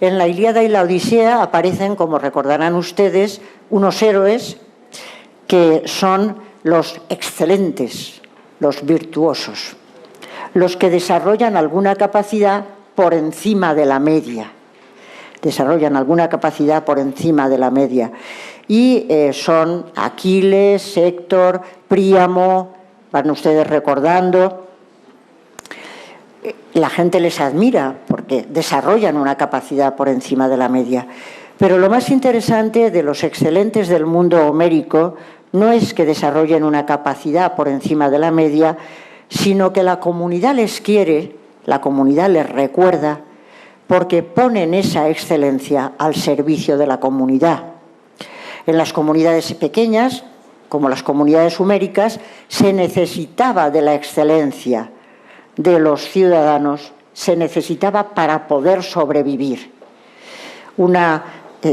En la Ilíada y la Odisea aparecen, como recordarán ustedes, unos héroes que son los excelentes, los virtuosos, los que desarrollan alguna capacidad por encima de la media. Desarrollan alguna capacidad por encima de la media. Y son Aquiles, Héctor, Príamo, van ustedes recordando. La gente les admira porque desarrollan una capacidad por encima de la media. Pero lo más interesante de los excelentes del mundo homérico no es que desarrollen una capacidad por encima de la media, sino que la comunidad les quiere, la comunidad les recuerda, porque ponen esa excelencia al servicio de la comunidad. En las comunidades pequeñas, como las comunidades suméricas, se necesitaba de la excelencia de los ciudadanos, se necesitaba para poder sobrevivir. Una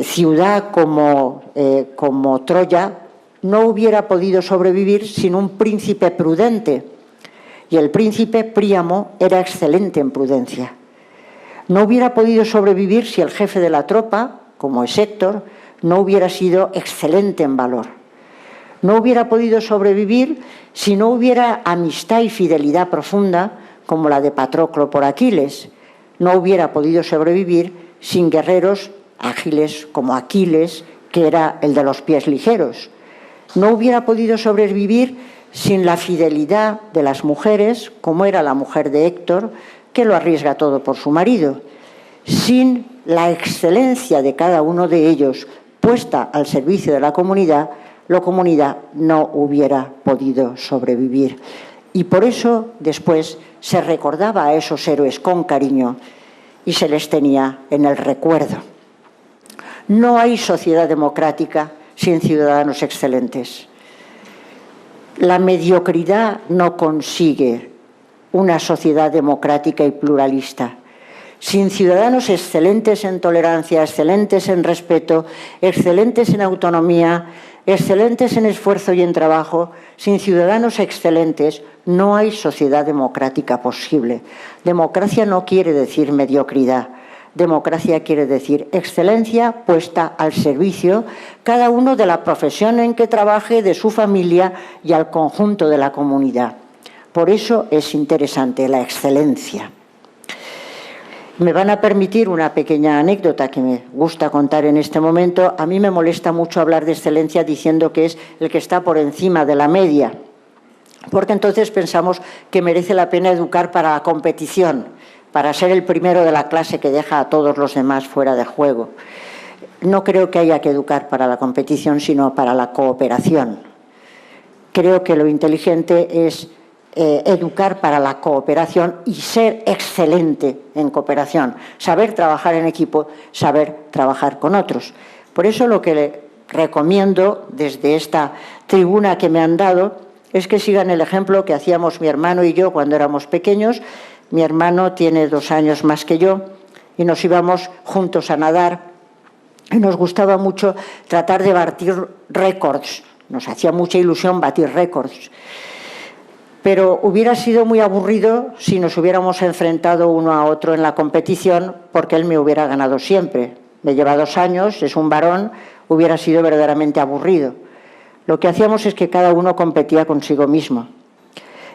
ciudad como Troya no hubiera podido sobrevivir sin un príncipe prudente, y el príncipe Príamo era excelente en prudencia. No hubiera podido sobrevivir si el jefe de la tropa, como es Héctor, no hubiera sido excelente en valor. No hubiera podido sobrevivir si no hubiera amistad y fidelidad profunda, como la de Patroclo por Aquiles. No hubiera podido sobrevivir sin guerreros ágiles como Aquiles, que era el de los pies ligeros. No hubiera podido sobrevivir sin la fidelidad de las mujeres, como era la mujer de Héctor, que lo arriesga todo por su marido. Sin la excelencia de cada uno de ellos puesta al servicio de la comunidad no hubiera podido sobrevivir. Y por eso después se recordaba a esos héroes con cariño y se les tenía en el recuerdo. No hay sociedad democrática sin ciudadanos excelentes. La mediocridad no consigue una sociedad democrática y pluralista. Sin ciudadanos excelentes en tolerancia, excelentes en respeto, excelentes en autonomía, excelentes en esfuerzo y en trabajo, sin ciudadanos excelentes no hay sociedad democrática posible. Democracia no quiere decir mediocridad. Democracia quiere decir excelencia puesta al servicio, cada uno de la profesión en que trabaje, de su familia y al conjunto de la comunidad. Por eso es interesante la excelencia. Me van a permitir una pequeña anécdota que me gusta contar en este momento. A mí me molesta mucho hablar de excelencia diciendo que es el que está por encima de la media, porque entonces pensamos que merece la pena educar para la competición, para ser el primero de la clase que deja a todos los demás fuera de juego. No creo que haya que educar para la competición, sino para la cooperación. Creo que lo inteligente es educar para la cooperación y ser excelente en cooperación, saber trabajar en equipo, saber trabajar con otros. Por eso lo que le recomiendo desde esta tribuna que me han dado es que sigan el ejemplo que hacíamos mi hermano y yo cuando éramos pequeños. Mi hermano tiene 2 años más que yo y nos íbamos juntos a nadar y nos gustaba mucho tratar de batir récords. Nos hacía mucha ilusión batir récords. Pero hubiera sido muy aburrido si nos hubiéramos enfrentado uno a otro en la competición, porque él me hubiera ganado siempre. Me lleva 2 años, es un varón, hubiera sido verdaderamente aburrido. Lo que hacíamos es que cada uno competía consigo mismo.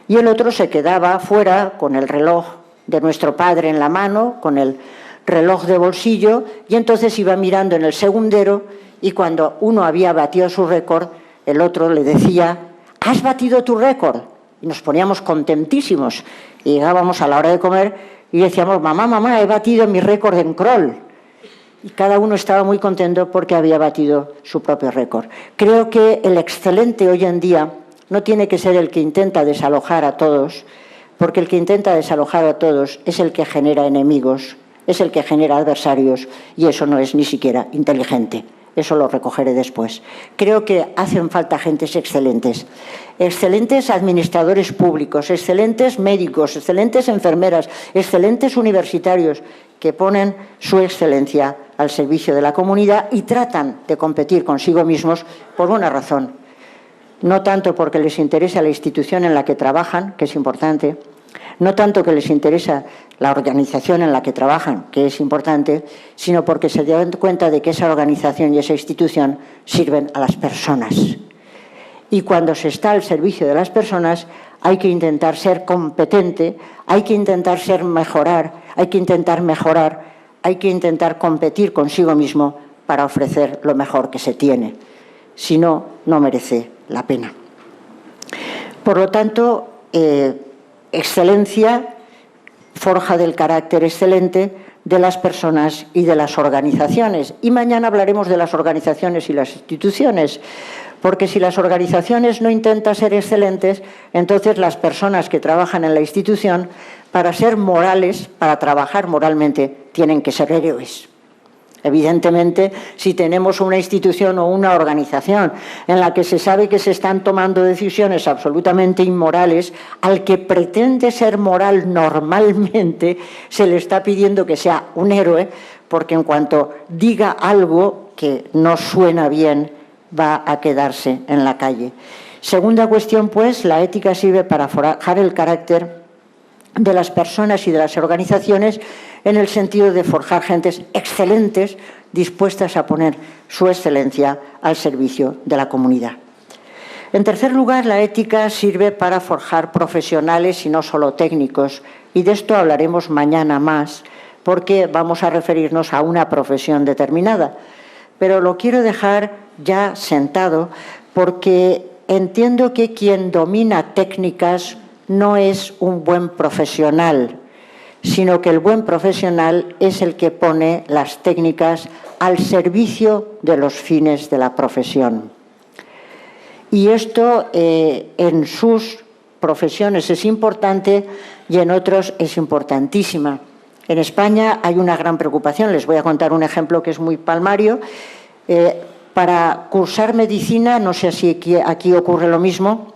Y el otro se quedaba fuera con el reloj de nuestro padre en la mano, con el reloj de bolsillo, y entonces iba mirando en el segundero y cuando uno había batido su récord, el otro le decía: ¿has batido tu récord? Y nos poníamos contentísimos. Y llegábamos a la hora de comer y decíamos: mamá, mamá, he batido mi récord en crawl. Y cada uno estaba muy contento porque había batido su propio récord. Creo que el excelente hoy en día no tiene que ser el que intenta desalojar a todos, porque el que intenta desalojar a todos es el que genera enemigos, es el que genera adversarios, y eso no es ni siquiera inteligente. Eso lo recogeré después. Creo que hacen falta gentes excelentes. Excelentes administradores públicos, excelentes médicos, excelentes enfermeras, excelentes universitarios que ponen su excelencia al servicio de la comunidad y tratan de competir consigo mismos por una razón. No tanto porque les interesa la institución en la que trabajan, que es importante, no tanto que les interesa la organización en la que trabajan, que es importante, sino porque se dan cuenta de que esa organización y esa institución sirven a las personas. Y cuando se está al servicio de las personas, hay que intentar ser competente, hay que intentar mejorar, hay que intentar competir consigo mismo para ofrecer lo mejor que se tiene. Si no, no merece la pena. Por lo tanto, excelencia forja del carácter excelente de las personas y de las organizaciones. Y mañana hablaremos de las organizaciones y las instituciones, porque si las organizaciones no intentan ser excelentes, entonces las personas que trabajan en la institución, para ser morales, para trabajar moralmente, tienen que ser héroes. Evidentemente, si tenemos una institución o una organización en la que se sabe que se están tomando decisiones absolutamente inmorales, al que pretende ser moral normalmente se le está pidiendo que sea un héroe, porque en cuanto diga algo que no suena bien, va a quedarse en la calle. Segunda cuestión, pues, la ética sirve para forjar el carácter de las personas y de las organizaciones en el sentido de forjar gentes excelentes dispuestas a poner su excelencia al servicio de la comunidad. En tercer lugar, la ética sirve para forjar profesionales y no solo técnicos, y de esto hablaremos mañana más, porque vamos a referirnos a una profesión determinada. Pero lo quiero dejar ya sentado porque entiendo que quien domina técnicas no es un buen profesional, sino que el buen profesional es el que pone las técnicas al servicio de los fines de la profesión. Y esto en sus profesiones es importante y en otros es importantísima. En España hay una gran preocupación, les voy a contar un ejemplo que es muy palmario. Para cursar medicina, no sé si aquí ocurre lo mismo,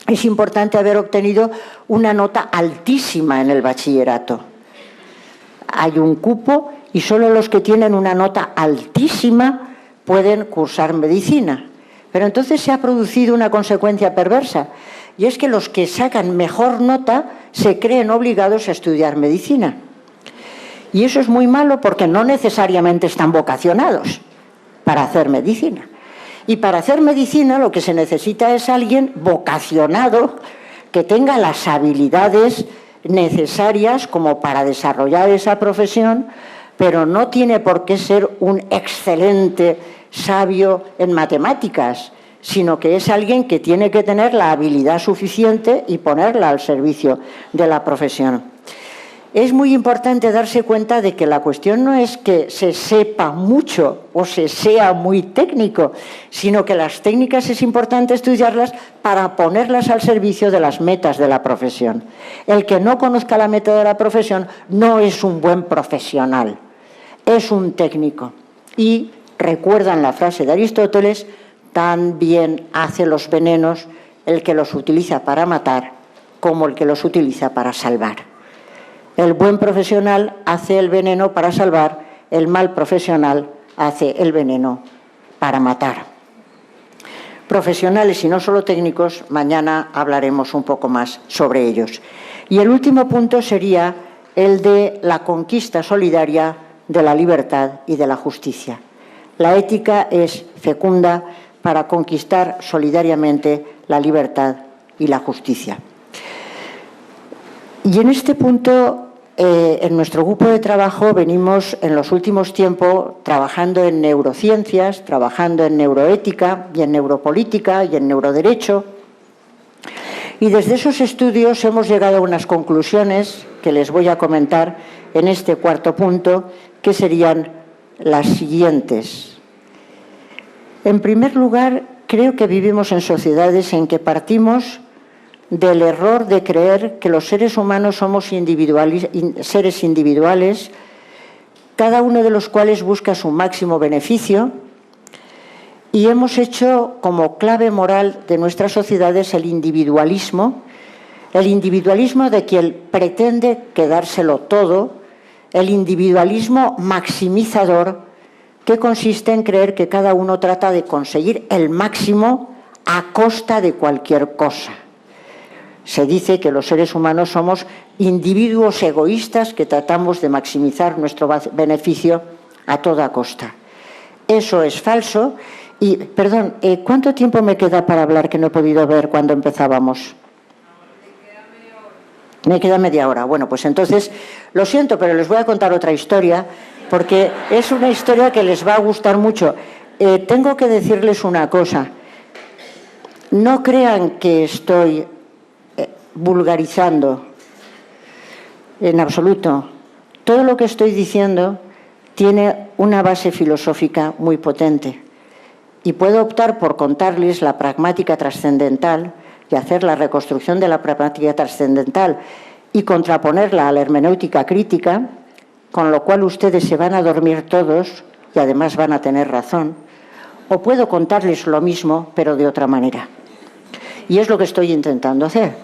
es importante haber obtenido una nota altísima en el bachillerato. Hay un cupo y solo los que tienen una nota altísima pueden cursar medicina. Pero entonces se ha producido una consecuencia perversa, y es que los que sacan mejor nota se creen obligados a estudiar medicina. Y eso es muy malo porque no necesariamente están vocacionados para hacer medicina. Y para hacer medicina lo que se necesita es alguien vocacionado que tenga las habilidades necesarias como para desarrollar esa profesión, pero no tiene por qué ser un excelente sabio en matemáticas, sino que es alguien que tiene que tener la habilidad suficiente y ponerla al servicio de la profesión. Es muy importante darse cuenta de que la cuestión no es que se sepa mucho o se sea muy técnico, sino que las técnicas es importante estudiarlas para ponerlas al servicio de las metas de la profesión. El que no conozca la meta de la profesión no es un buen profesional, es un técnico. Y recuerdan la frase de Aristóteles: tan bien hace los venenos el que los utiliza para matar como el que los utiliza para salvar. El buen profesional hace el veneno para salvar, el mal profesional hace el veneno para matar. Profesionales y no solo técnicos, mañana hablaremos un poco más sobre ellos. Y el último punto sería el de la conquista solidaria de la libertad y de la justicia. La ética es fecunda para conquistar solidariamente la libertad y la justicia. Y en este punto En nuestro grupo de trabajo venimos en los últimos tiempos trabajando en neurociencias, trabajando en neuroética y en neuropolítica y en neuroderecho. Y desde esos estudios hemos llegado a unas conclusiones que les voy a comentar en este cuarto punto, que serían las siguientes. En primer lugar, creo que vivimos en sociedades en que partimos del error de creer que los seres humanos somos seres individuales, cada uno de los cuales busca su máximo beneficio, y hemos hecho como clave moral de nuestras sociedades el individualismo de quien pretende quedárselo todo, el individualismo maximizador, que consiste en creer que cada uno trata de conseguir el máximo a costa de cualquier cosa. Se dice que los seres humanos somos individuos egoístas que tratamos de maximizar nuestro beneficio a toda costa. Eso es falso. Y, perdón, ¿cuánto tiempo me queda para hablar que no he podido ver cuando empezábamos? Me queda media hora. Bueno, pues entonces, lo siento, pero les voy a contar otra historia, porque es una historia que les va a gustar mucho. Tengo que decirles una cosa. No crean que estoy vulgarizando en absoluto. Todo lo que estoy diciendo tiene una base filosófica muy potente y puedo optar por contarles la pragmática trascendental y hacer la reconstrucción de la pragmática trascendental y contraponerla a la hermenéutica crítica, con lo cual ustedes se van a dormir todos y además van a tener razón, o puedo contarles lo mismo pero de otra manera. Y es lo que estoy intentando hacer,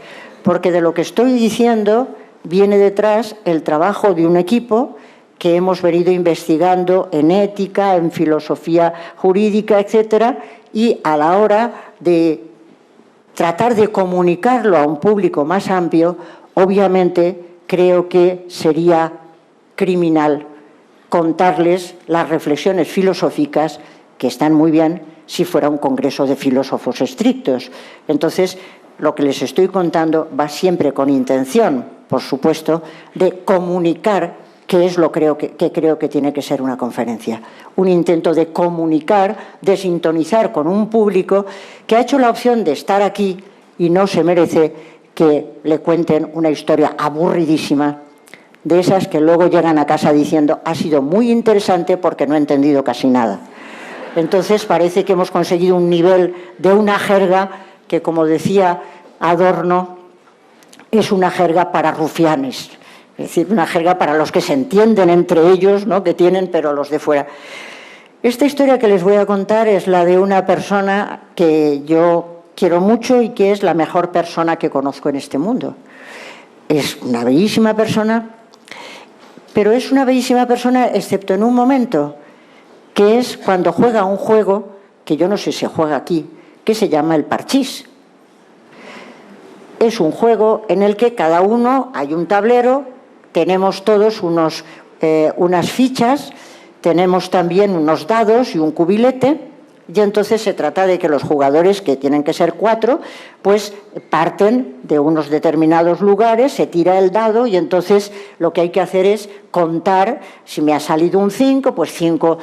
porque de lo que estoy diciendo viene detrás el trabajo de un equipo que hemos venido investigando en ética, en filosofía jurídica, etcétera, y a la hora de tratar de comunicarlo a un público más amplio, obviamente creo que sería criminal contarles las reflexiones filosóficas, que están muy bien si fuera un congreso de filósofos estrictos. Entonces, lo que les estoy contando va siempre con intención, por supuesto, de comunicar qué es lo que creo que tiene que ser una conferencia. Un intento de comunicar, de sintonizar con un público que ha hecho la opción de estar aquí y no se merece que le cuenten una historia aburridísima, de esas que luego llegan a casa diciendo ha sido muy interesante porque no he entendido casi nada. Entonces parece que hemos conseguido un nivel de una jerga que, como decía Adorno, es una jerga para rufianes, es decir, una jerga para los que se entienden entre ellos, ¿no?, que tienen, pero los de fuera. Esta historia que les voy a contar es la de una persona que yo quiero mucho y que es la mejor persona que conozco en este mundo. Es una bellísima persona, pero es una bellísima persona excepto en un momento, que es cuando juega un juego, que yo no sé si se juega aquí, que se llama el parchís. Es un juego en el que cada uno, hay un tablero, tenemos todos unas fichas, tenemos también unos dados y un cubilete, y entonces se trata de que los jugadores, que tienen que ser 4, pues parten de unos determinados lugares, se tira el dado y entonces lo que hay que hacer es contar, si me ha salido un 5, pues 5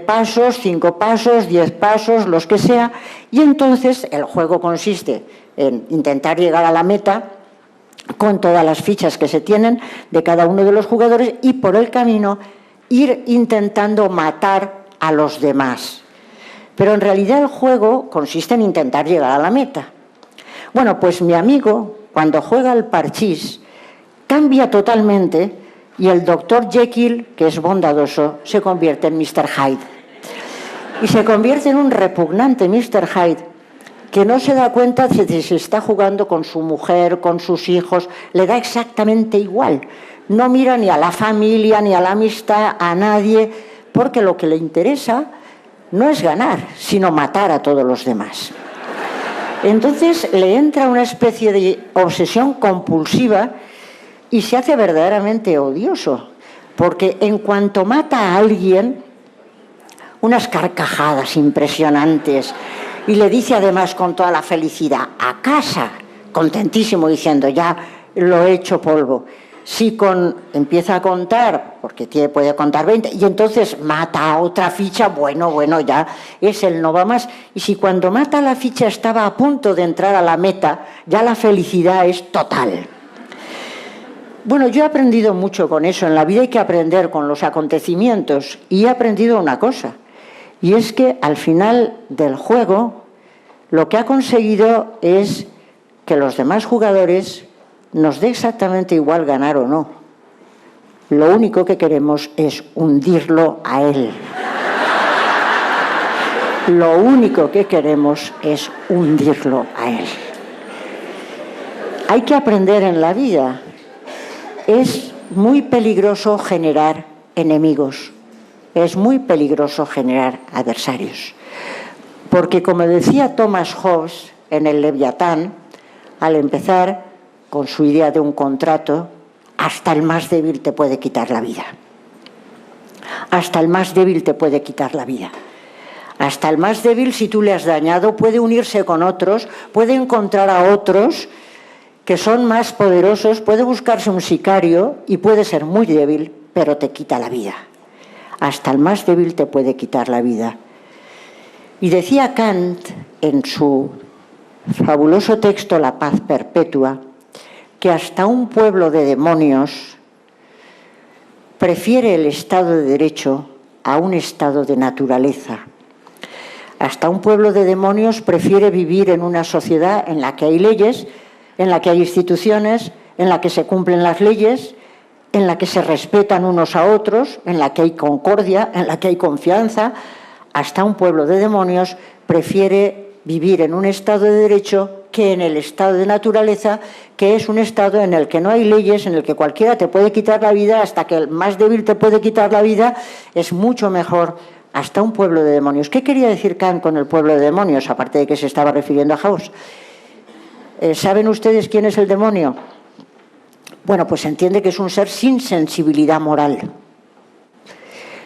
pasos, 5 pasos, 10 pasos, los que sea, y entonces el juego consiste en intentar llegar a la meta con todas las fichas que se tienen de cada uno de los jugadores y por el camino ir intentando matar a los demás. Pero en realidad el juego consiste en intentar llegar a la meta. Bueno, pues mi amigo, cuando juega al parchís, cambia totalmente y el Dr. Jekyll, que es bondadoso, se convierte en Mr. Hyde. Y se convierte en un repugnante Mr. Hyde que no se da cuenta de si se está jugando con su mujer, con sus hijos, le da exactamente igual. No mira ni a la familia, ni a la amistad, a nadie, porque lo que le interesa no es ganar, sino matar a todos los demás. Entonces le entra una especie de obsesión compulsiva y se hace verdaderamente odioso, porque en cuanto mata a alguien, unas carcajadas impresionantes, y le dice además con toda la felicidad, a casa, contentísimo, diciendo, ya lo he hecho polvo. empieza a contar, porque puede contar 20, y entonces mata a otra ficha, bueno, ya es el no va más. Y si cuando mata la ficha estaba a punto de entrar a la meta, ya la felicidad es total. Bueno, yo he aprendido mucho con eso. En la vida hay que aprender con los acontecimientos. Y he aprendido una cosa, y es que al final del juego lo que ha conseguido es que los demás jugadores nos dé exactamente igual ganar o no. Lo único que queremos es hundirlo a él. Lo único que queremos es hundirlo a él. Hay que aprender en la vida. Es muy peligroso generar enemigos. Es muy peligroso generar adversarios. Porque, como decía Thomas Hobbes en el Leviatán, al empezar con su idea de un contrato, hasta el más débil te puede quitar la vida. Hasta el más débil te puede quitar la vida. Hasta el más débil, si tú le has dañado, puede unirse con otros, puede encontrar a otros que son más poderosos, puede buscarse un sicario y puede ser muy débil, pero te quita la vida. Hasta el más débil te puede quitar la vida. Y decía Kant en su fabuloso texto La paz perpetua, que hasta un pueblo de demonios prefiere el Estado de Derecho a un estado de naturaleza. Hasta un pueblo de demonios prefiere vivir en una sociedad en la que hay leyes, en la que hay instituciones, en la que se cumplen las leyes, en la que se respetan unos a otros, en la que hay concordia, en la que hay confianza. Hasta un pueblo de demonios prefiere vivir en un estado de derecho que en el estado de naturaleza, que es un estado en el que no hay leyes, en el que cualquiera te puede quitar la vida, hasta que el más débil te puede quitar la vida. Es mucho mejor hasta un pueblo de demonios. ¿Qué quería decir Kant con el pueblo de demonios, aparte de que se estaba refiriendo a Hobbes? ¿Saben ustedes quién es el demonio? Bueno, pues se entiende que es un ser sin sensibilidad moral.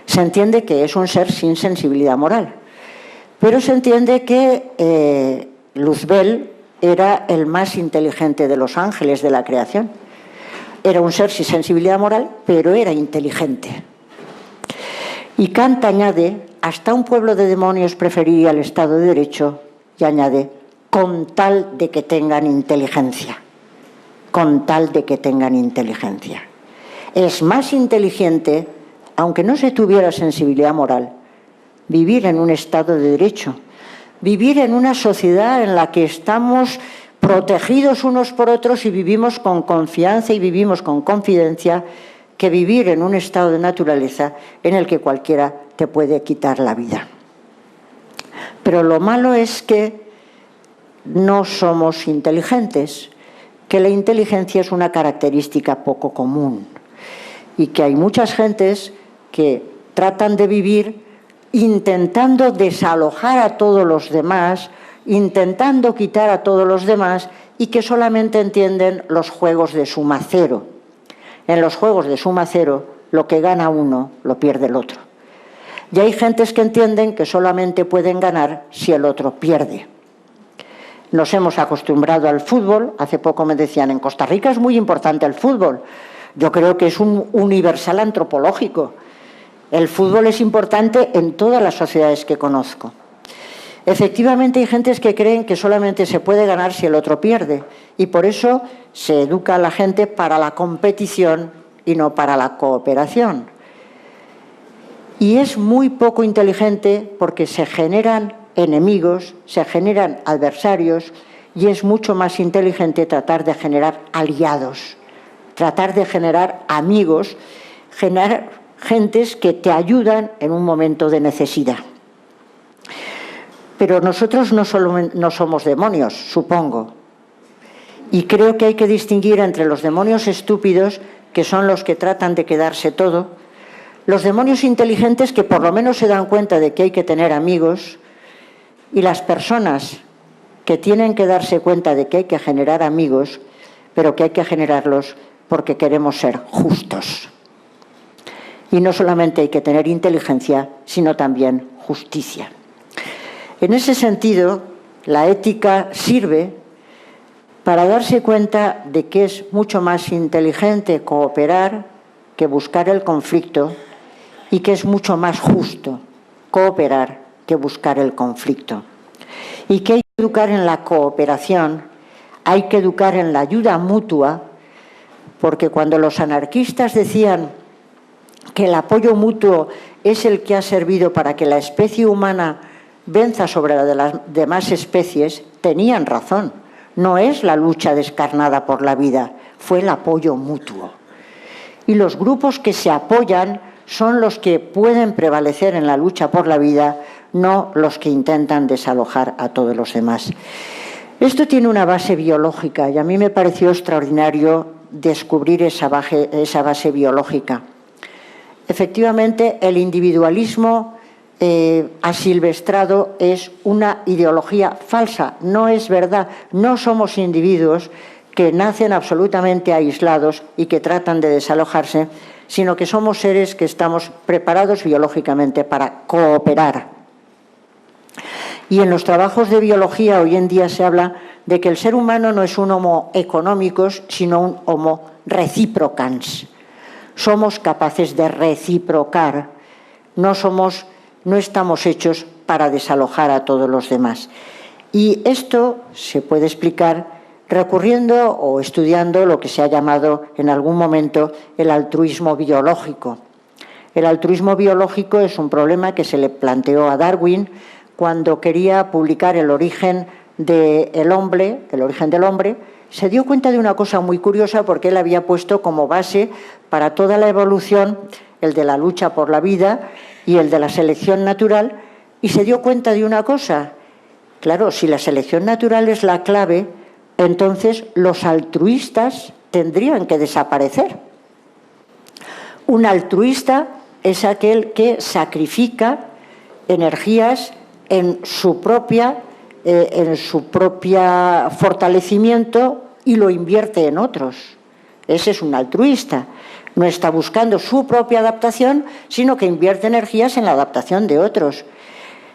Se entiende que es un ser sin sensibilidad moral. Pero se entiende que Luzbel era el más inteligente de los ángeles de la creación. Era un ser sin sensibilidad moral, pero era inteligente. Y Kant añade, hasta un pueblo de demonios preferiría el Estado de Derecho, y añade, con tal de que tengan inteligencia. Con tal de que tengan inteligencia. Es más inteligente, aunque no se tuviera sensibilidad moral, vivir en un Estado de Derecho, vivir en una sociedad en la que estamos protegidos unos por otros y vivimos con confianza y vivimos con confidencia, que vivir en un estado de naturaleza en el que cualquiera te puede quitar la vida. Pero lo malo es que no somos inteligentes, que la inteligencia es una característica poco común y que hay muchas gentes que tratan de vivir intentando desalojar a todos los demás, intentando quitar a todos los demás y que solamente entienden los juegos de suma cero. En los juegos de suma cero, lo que gana uno, lo pierde el otro. Y hay gentes que entienden que solamente pueden ganar si el otro pierde. Nos hemos acostumbrado al fútbol. Hace poco me decían, en Costa Rica es muy importante el fútbol. Yo creo que es un universal antropológico. El fútbol es importante en todas las sociedades que conozco. Efectivamente hay gentes que creen que solamente se puede ganar si el otro pierde y por eso se educa a la gente para la competición y no para la cooperación. Y es muy poco inteligente porque se generan enemigos, se generan adversarios y es mucho más inteligente tratar de generar aliados, tratar de generar amigos, generar gentes que te ayudan en un momento de necesidad. Pero nosotros no somos demonios, supongo. Y creo que hay que distinguir entre los demonios estúpidos, que son los que tratan de quedarse todo, los demonios inteligentes que por lo menos se dan cuenta de que hay que tener amigos, y las personas que tienen que darse cuenta de que hay que generar amigos, pero que hay que generarlos porque queremos ser justos. Y no solamente hay que tener inteligencia, sino también justicia. En ese sentido, la ética sirve para darse cuenta de que es mucho más inteligente cooperar que buscar el conflicto y que es mucho más justo cooperar que buscar el conflicto. Y que hay que educar en la cooperación, hay que educar en la ayuda mutua, porque cuando los anarquistas decían que el apoyo mutuo es el que ha servido para que la especie humana venza sobre la de las demás especies, tenían razón. No es la lucha descarnada por la vida, fue el apoyo mutuo. Y los grupos que se apoyan son los que pueden prevalecer en la lucha por la vida, no los que intentan desalojar a todos los demás. Esto tiene una base biológica y a mí me pareció extraordinario descubrir esa base biológica. Efectivamente, el individualismo asilvestrado es una ideología falsa, no es verdad. No somos individuos que nacen absolutamente aislados y que tratan de desalojarse, sino que somos seres que estamos preparados biológicamente para cooperar. Y en los trabajos de biología hoy en día se habla de que el ser humano no es un homo económicos, sino un homo reciprocans. Somos capaces de reciprocar, no estamos hechos para desalojar a todos los demás. Y esto se puede explicar recurriendo o estudiando lo que se ha llamado en algún momento el altruismo biológico. El altruismo biológico es un problema que se le planteó a Darwin cuando quería publicar el origen del hombre, se dio cuenta de una cosa muy curiosa porque él había puesto como base para toda la evolución el de la lucha por la vida y el de la selección natural, y se dio cuenta de una cosa. Claro, si la selección natural es la clave, entonces los altruistas tendrían que desaparecer. Un altruista es aquel que sacrifica energías en su propia fortalecimiento y lo invierte en otros. Ese es un altruista. No está buscando su propia adaptación, sino que invierte energías en la adaptación de otros.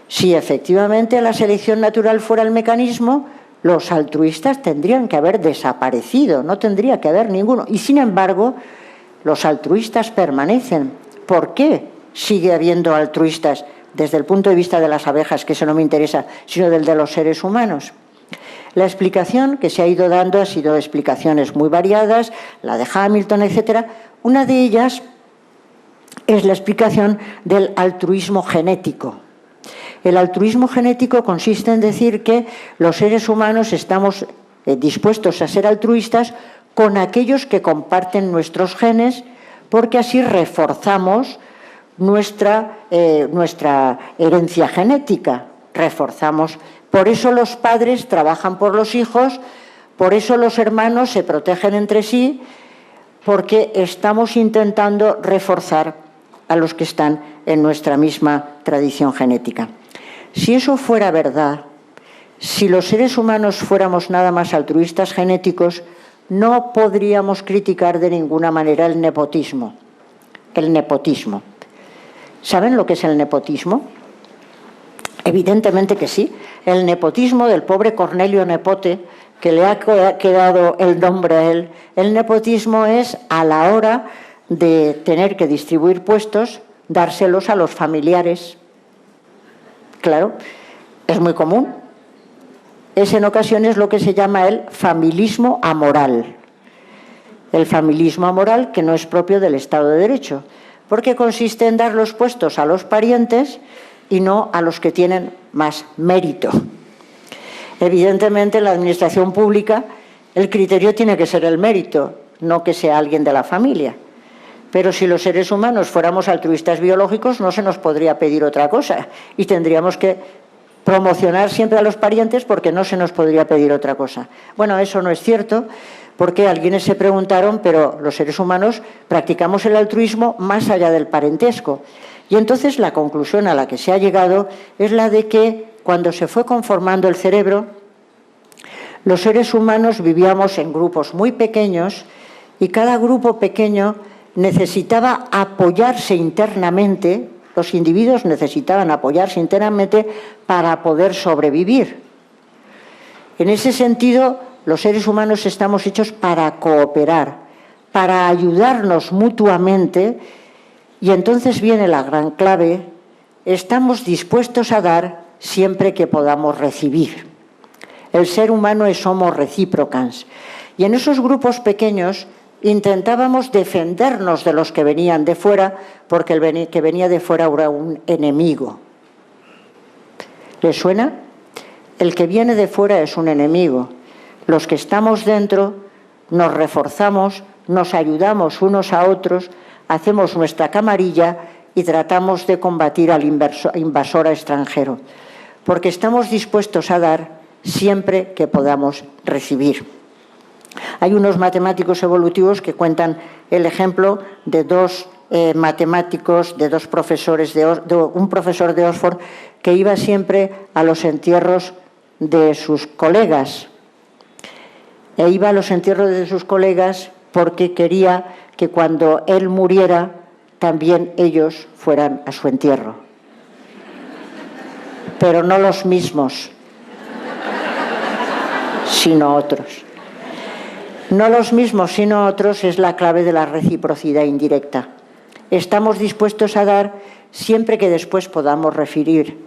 Si efectivamente la selección natural fuera el mecanismo, los altruistas tendrían que haber desaparecido, no tendría que haber ninguno. Y sin embargo, los altruistas permanecen. ¿Por qué sigue habiendo altruistas? Desde el punto de vista de las abejas, que eso no me interesa, sino del de los seres humanos. La explicación que se ha ido dando ha sido explicaciones muy variadas, la de Hamilton, etc. Una de ellas es la explicación del altruismo genético. El altruismo genético consiste en decir que los seres humanos estamos dispuestos a ser altruistas con aquellos que comparten nuestros genes, porque así reforzamos nuestra herencia genética, reforzamos. Por eso los padres trabajan por los hijos, por eso los hermanos se protegen entre sí, porque estamos intentando reforzar a los que están en nuestra misma tradición genética. Si eso fuera verdad, si los seres humanos fuéramos nada más altruistas genéticos, no podríamos criticar de ninguna manera el nepotismo. El nepotismo. ¿Saben lo que es el nepotismo? Evidentemente que sí. El nepotismo del pobre Cornelio Nepote, que le ha quedado el nombre a él, el nepotismo es a la hora de tener que distribuir puestos, dárselos a los familiares. Claro, es muy común. Es en ocasiones lo que se llama el familismo amoral. El familismo amoral que no es propio del Estado de Derecho, porque consiste en dar los puestos a los parientes y no a los que tienen más mérito. Evidentemente, en la administración pública el criterio tiene que ser el mérito, no que sea alguien de la familia. Pero si los seres humanos fuéramos altruistas biológicos, no se nos podría pedir otra cosa y tendríamos que promocionar siempre a los parientes porque no se nos podría pedir otra cosa. Bueno, eso no es cierto, porque alguienes se preguntaron, pero los seres humanos practicamos el altruismo más allá del parentesco. Y entonces la conclusión a la que se ha llegado es la de que cuando se fue conformando el cerebro, los seres humanos vivíamos en grupos muy pequeños y cada grupo pequeño necesitaba apoyarse internamente, los individuos necesitaban apoyarse internamente para poder sobrevivir. En ese sentido, Los seres humanos estamos hechos para cooperar, para ayudarnos mutuamente, y entonces viene la gran clave: estamos dispuestos a dar siempre que podamos recibir. El ser humano es homo recíprocans, y en esos grupos pequeños intentábamos defendernos de los que venían de fuera, porque el que venía de fuera era un enemigo. ¿Les suena? El que viene de fuera es un enemigo. Los que estamos dentro nos reforzamos, nos ayudamos unos a otros, hacemos nuestra camarilla y tratamos de combatir al invasor extranjero, porque estamos dispuestos a dar siempre que podamos recibir. Hay unos matemáticos evolutivos que cuentan el ejemplo de dos matemáticos, de dos profesores, de un profesor de Oxford que iba siempre a los entierros de sus colegas. E iba a los entierros de sus colegas porque quería que cuando él muriera también ellos fueran a su entierro. Pero no los mismos, sino otros. No los mismos, sino otros es la clave de la reciprocidad indirecta. Estamos dispuestos a dar siempre que después podamos recibir,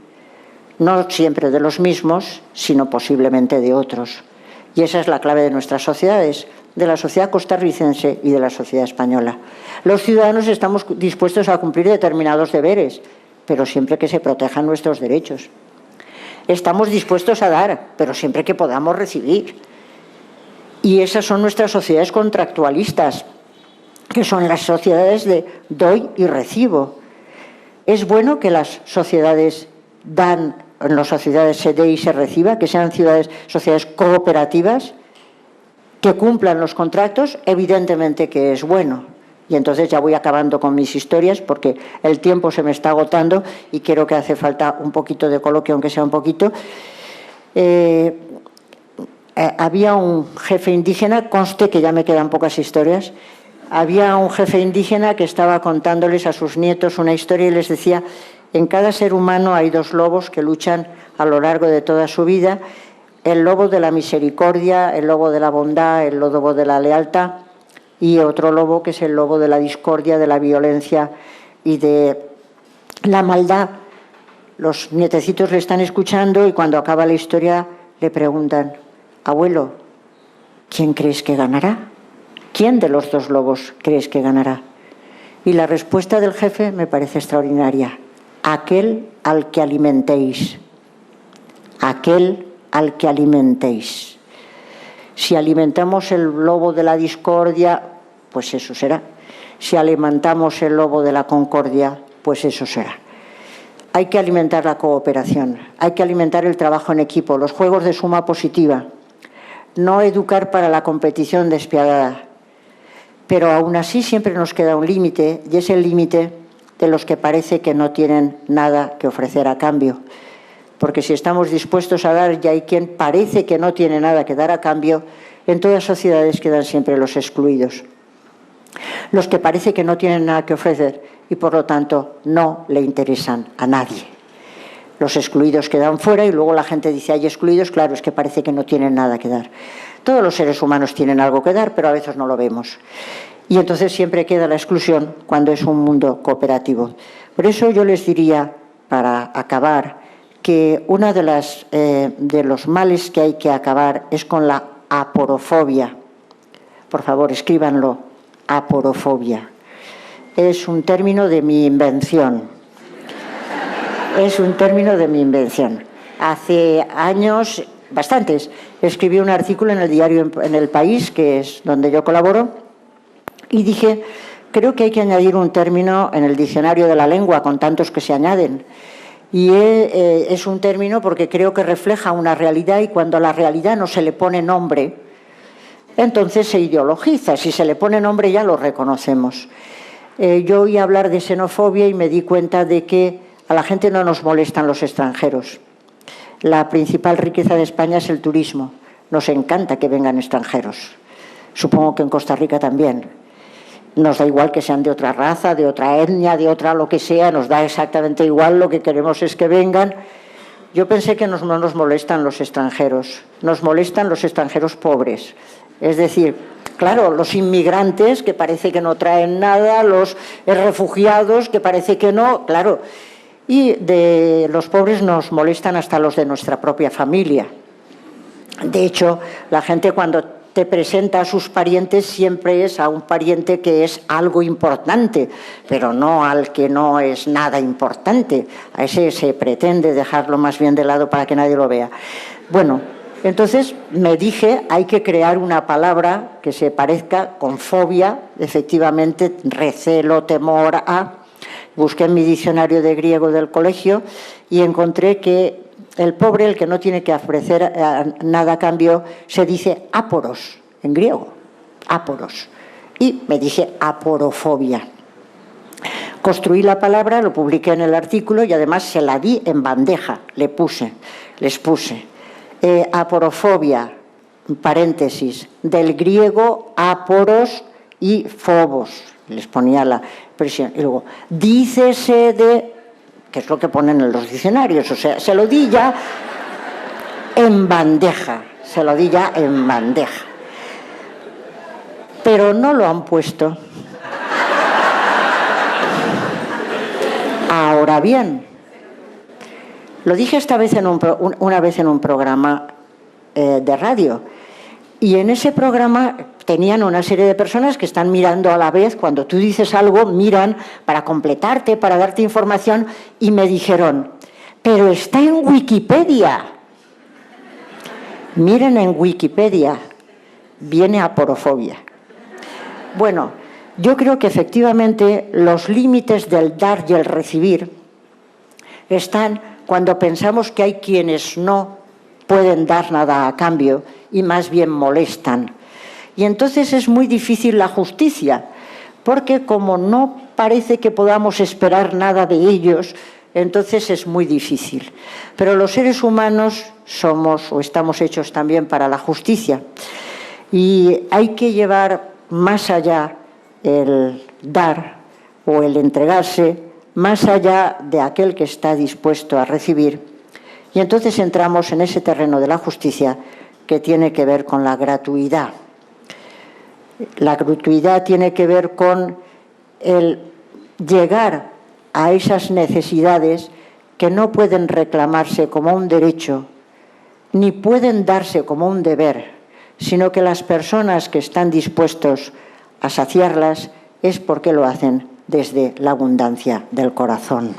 no siempre de los mismos, sino posiblemente de otros. Y esa es la clave de nuestras sociedades, de la sociedad costarricense y de la sociedad española. Los ciudadanos estamos dispuestos a cumplir determinados deberes, pero siempre que se protejan nuestros derechos. Estamos dispuestos a dar, pero siempre que podamos recibir. Y esas son nuestras sociedades contractualistas, que son las sociedades de doy y recibo. Es bueno que las sociedades en las sociedades se dé y se reciba, que sean sociedades cooperativas, que cumplan los contratos, evidentemente que es bueno. Y entonces ya voy acabando con mis historias porque el tiempo se me está agotando y creo que hace falta un poquito de coloquio, aunque sea un poquito. Había un jefe indígena, conste que ya me quedan pocas historias, había un jefe indígena que estaba contándoles a sus nietos una historia y les decía: en cada ser humano hay dos lobos que luchan a lo largo de toda su vida, el lobo de la misericordia, el lobo de la bondad, el lobo de la lealtad, y otro lobo que es el lobo de la discordia, de la violencia y de la maldad. Los nietecitos le están escuchando y cuando acaba la historia le preguntan: abuelo, ¿quién crees que ganará? ¿Quién de los dos lobos crees que ganará? Y la respuesta del jefe me parece extraordinaria: aquel al que alimentéis. Aquel al que alimentéis. Si alimentamos el lobo de la discordia, pues eso será. Si alimentamos el lobo de la concordia, pues eso será. Hay que alimentar la cooperación, hay que alimentar el trabajo en equipo, los juegos de suma positiva, no educar para la competición despiadada. Pero aún así siempre nos queda un límite, y es el límite de los que parece que no tienen nada que ofrecer a cambio. Porque si estamos dispuestos a dar y hay quien parece que no tiene nada que dar a cambio, en todas sociedades quedan siempre los excluidos. Los que parece que no tienen nada que ofrecer y por lo tanto no le interesan a nadie. Los excluidos quedan fuera y luego la gente dice: hay excluidos, claro, es que parece que no tienen nada que dar. Todos los seres humanos tienen algo que dar, pero a veces no lo vemos. Y entonces siempre queda la exclusión cuando es un mundo cooperativo. Por eso yo les diría, para acabar, que uno de los males que hay que acabar es con la aporofobia. Por favor, escríbanlo: aporofobia. Es un término de mi invención. Es un término de mi invención. Hace años, bastantes, escribí un artículo en el diario en El País, que es donde yo colaboro, y dije: creo que hay que añadir un término en el diccionario de la lengua, con tantos que se añaden. Y es un término porque creo que refleja una realidad, y cuando a la realidad no se le pone nombre, entonces se ideologiza. Si se le pone nombre ya lo reconocemos. Yo oí hablar de xenofobia y me di cuenta de que a la gente no nos molestan los extranjeros. La principal riqueza de España es el turismo. Nos encanta que vengan extranjeros. Supongo que en Costa Rica también. Nos da igual que sean de otra raza, de otra etnia, de otra lo que sea, nos da exactamente igual, lo que queremos es que vengan, Yo pensé que no nos molestan los extranjeros, nos molestan los extranjeros pobres. Es decir, claro, los inmigrantes que parece que no traen nada, los refugiados que parece que no, claro. Y de los pobres nos molestan hasta los de nuestra propia familia. De hecho, la gente cuando te presenta a sus parientes siempre es a un pariente que es algo importante, pero no al que no es nada importante. A ese se pretende dejarlo más bien de lado para que nadie lo vea. Bueno, entonces me dije, hay que crear una palabra que se parezca con fobia, efectivamente, recelo, temor a... Busqué en mi diccionario de griego del colegio y encontré que el pobre, el que no tiene que ofrecer nada a cambio, se dice áporos, en griego, áporos. Y me dije aporofobia. Construí la palabra, lo publiqué en el artículo y además se la di en bandeja, les puse. Aporofobia, paréntesis, del griego áporos y fobos. Les ponía la presión. Y luego, dícese de, que es lo que ponen en los diccionarios, o sea, se lo di ya en bandeja, Pero no lo han puesto. Ahora bien, lo dije esta vez una vez en un programa de radio, y en ese programa tenían una serie de personas que están mirando a la vez, cuando tú dices algo, miran para completarte, para darte información, y me dijeron, pero está en Wikipedia. Miren en Wikipedia, viene aporofobia. Bueno, yo creo que efectivamente los límites del dar y el recibir están cuando pensamos que hay quienes no pueden dar nada a cambio y más bien molestan. Y entonces es muy difícil la justicia, porque como no parece que podamos esperar nada de ellos, entonces es muy difícil. Pero los seres humanos somos o estamos hechos también para la justicia. Y hay que llevar más allá el dar o el entregarse, más allá de aquel que está dispuesto a recibir. Y entonces entramos en ese terreno de la justicia que tiene que ver con la gratuidad. La gratuidad tiene que ver con el llegar a esas necesidades que no pueden reclamarse como un derecho, ni pueden darse como un deber, sino que las personas que están dispuestos a saciarlas es porque lo hacen desde la abundancia del corazón.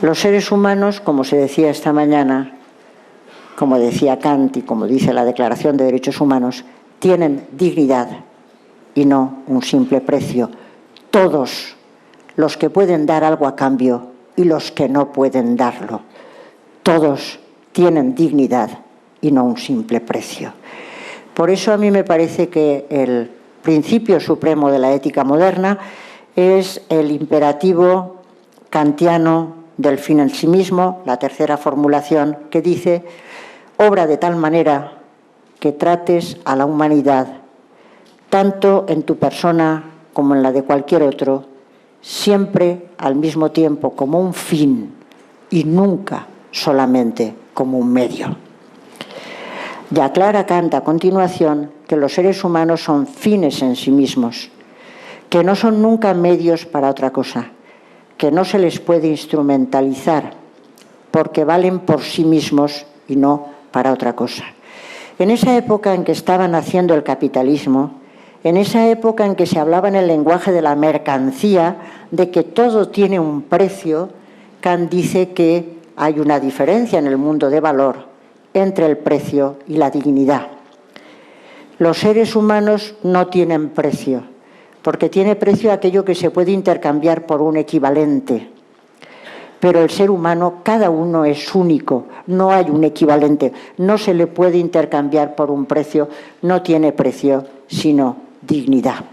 Los seres humanos, como se decía esta mañana, como decía Kant y como dice la Declaración de Derechos Humanos, tienen dignidad y no un simple precio. Todos los que pueden dar algo a cambio y los que no pueden darlo, todos tienen dignidad y no un simple precio. Por eso a mí me parece que el principio supremo de la ética moderna es el imperativo kantiano del fin en sí mismo, la tercera formulación que dice: obra de tal manera que trates a la humanidad, tanto en tu persona como en la de cualquier otro, siempre al mismo tiempo como un fin y nunca solamente como un medio. Y aclara Kant a continuación que los seres humanos son fines en sí mismos, que no son nunca medios para otra cosa, que no se les puede instrumentalizar porque valen por sí mismos y no para otra cosa. En esa época en que estaba naciendo el capitalismo, en esa época en que se hablaba en el lenguaje de la mercancía, de que todo tiene un precio, Kant dice que hay una diferencia en el mundo de valor entre el precio y la dignidad. Los seres humanos no tienen precio, porque tiene precio aquello que se puede intercambiar por un equivalente. Pero el ser humano, cada uno es único, no hay un equivalente, no se le puede intercambiar por un precio, no tiene precio, sino dignidad.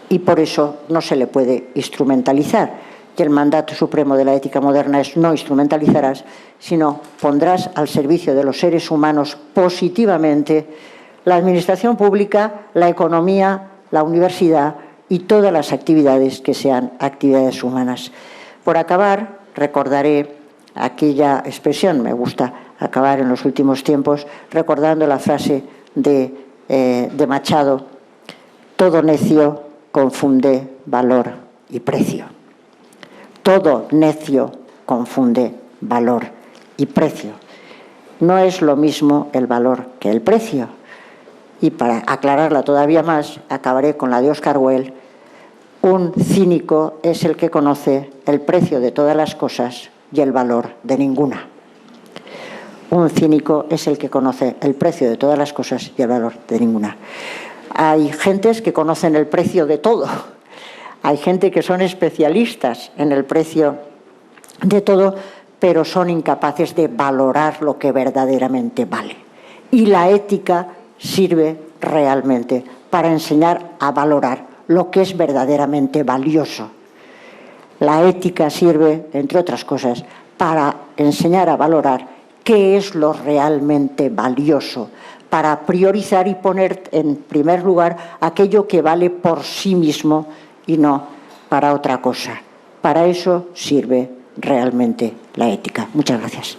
Y por eso no se le puede instrumentalizar. Y el mandato supremo de la ética moderna es: no instrumentalizarás, sino pondrás al servicio de los seres humanos positivamente la administración pública, la economía, la universidad y todas las actividades que sean actividades humanas. Por acabar, recordaré aquella expresión. Me gusta acabar en los últimos tiempos recordando la frase de Machado: todo necio confunde valor y precio. Todo necio confunde valor y precio. No es lo mismo el valor que el precio. Y para aclararla todavía más, acabaré con la de Oscar Wilde: un cínico es el que conoce el precio de todas las cosas y el valor de ninguna. Un cínico es el que conoce el precio de todas las cosas y el valor de ninguna. Hay gentes que conocen el precio de todo. Hay gente que son especialistas en el precio de todo, pero son incapaces de valorar lo que verdaderamente vale. Y la ética sirve realmente para enseñar a valorar lo que es verdaderamente valioso. La ética sirve, entre otras cosas, para enseñar a valorar qué es lo realmente valioso, para priorizar y poner en primer lugar aquello que vale por sí mismo y no para otra cosa. Para eso sirve realmente la ética. Muchas gracias.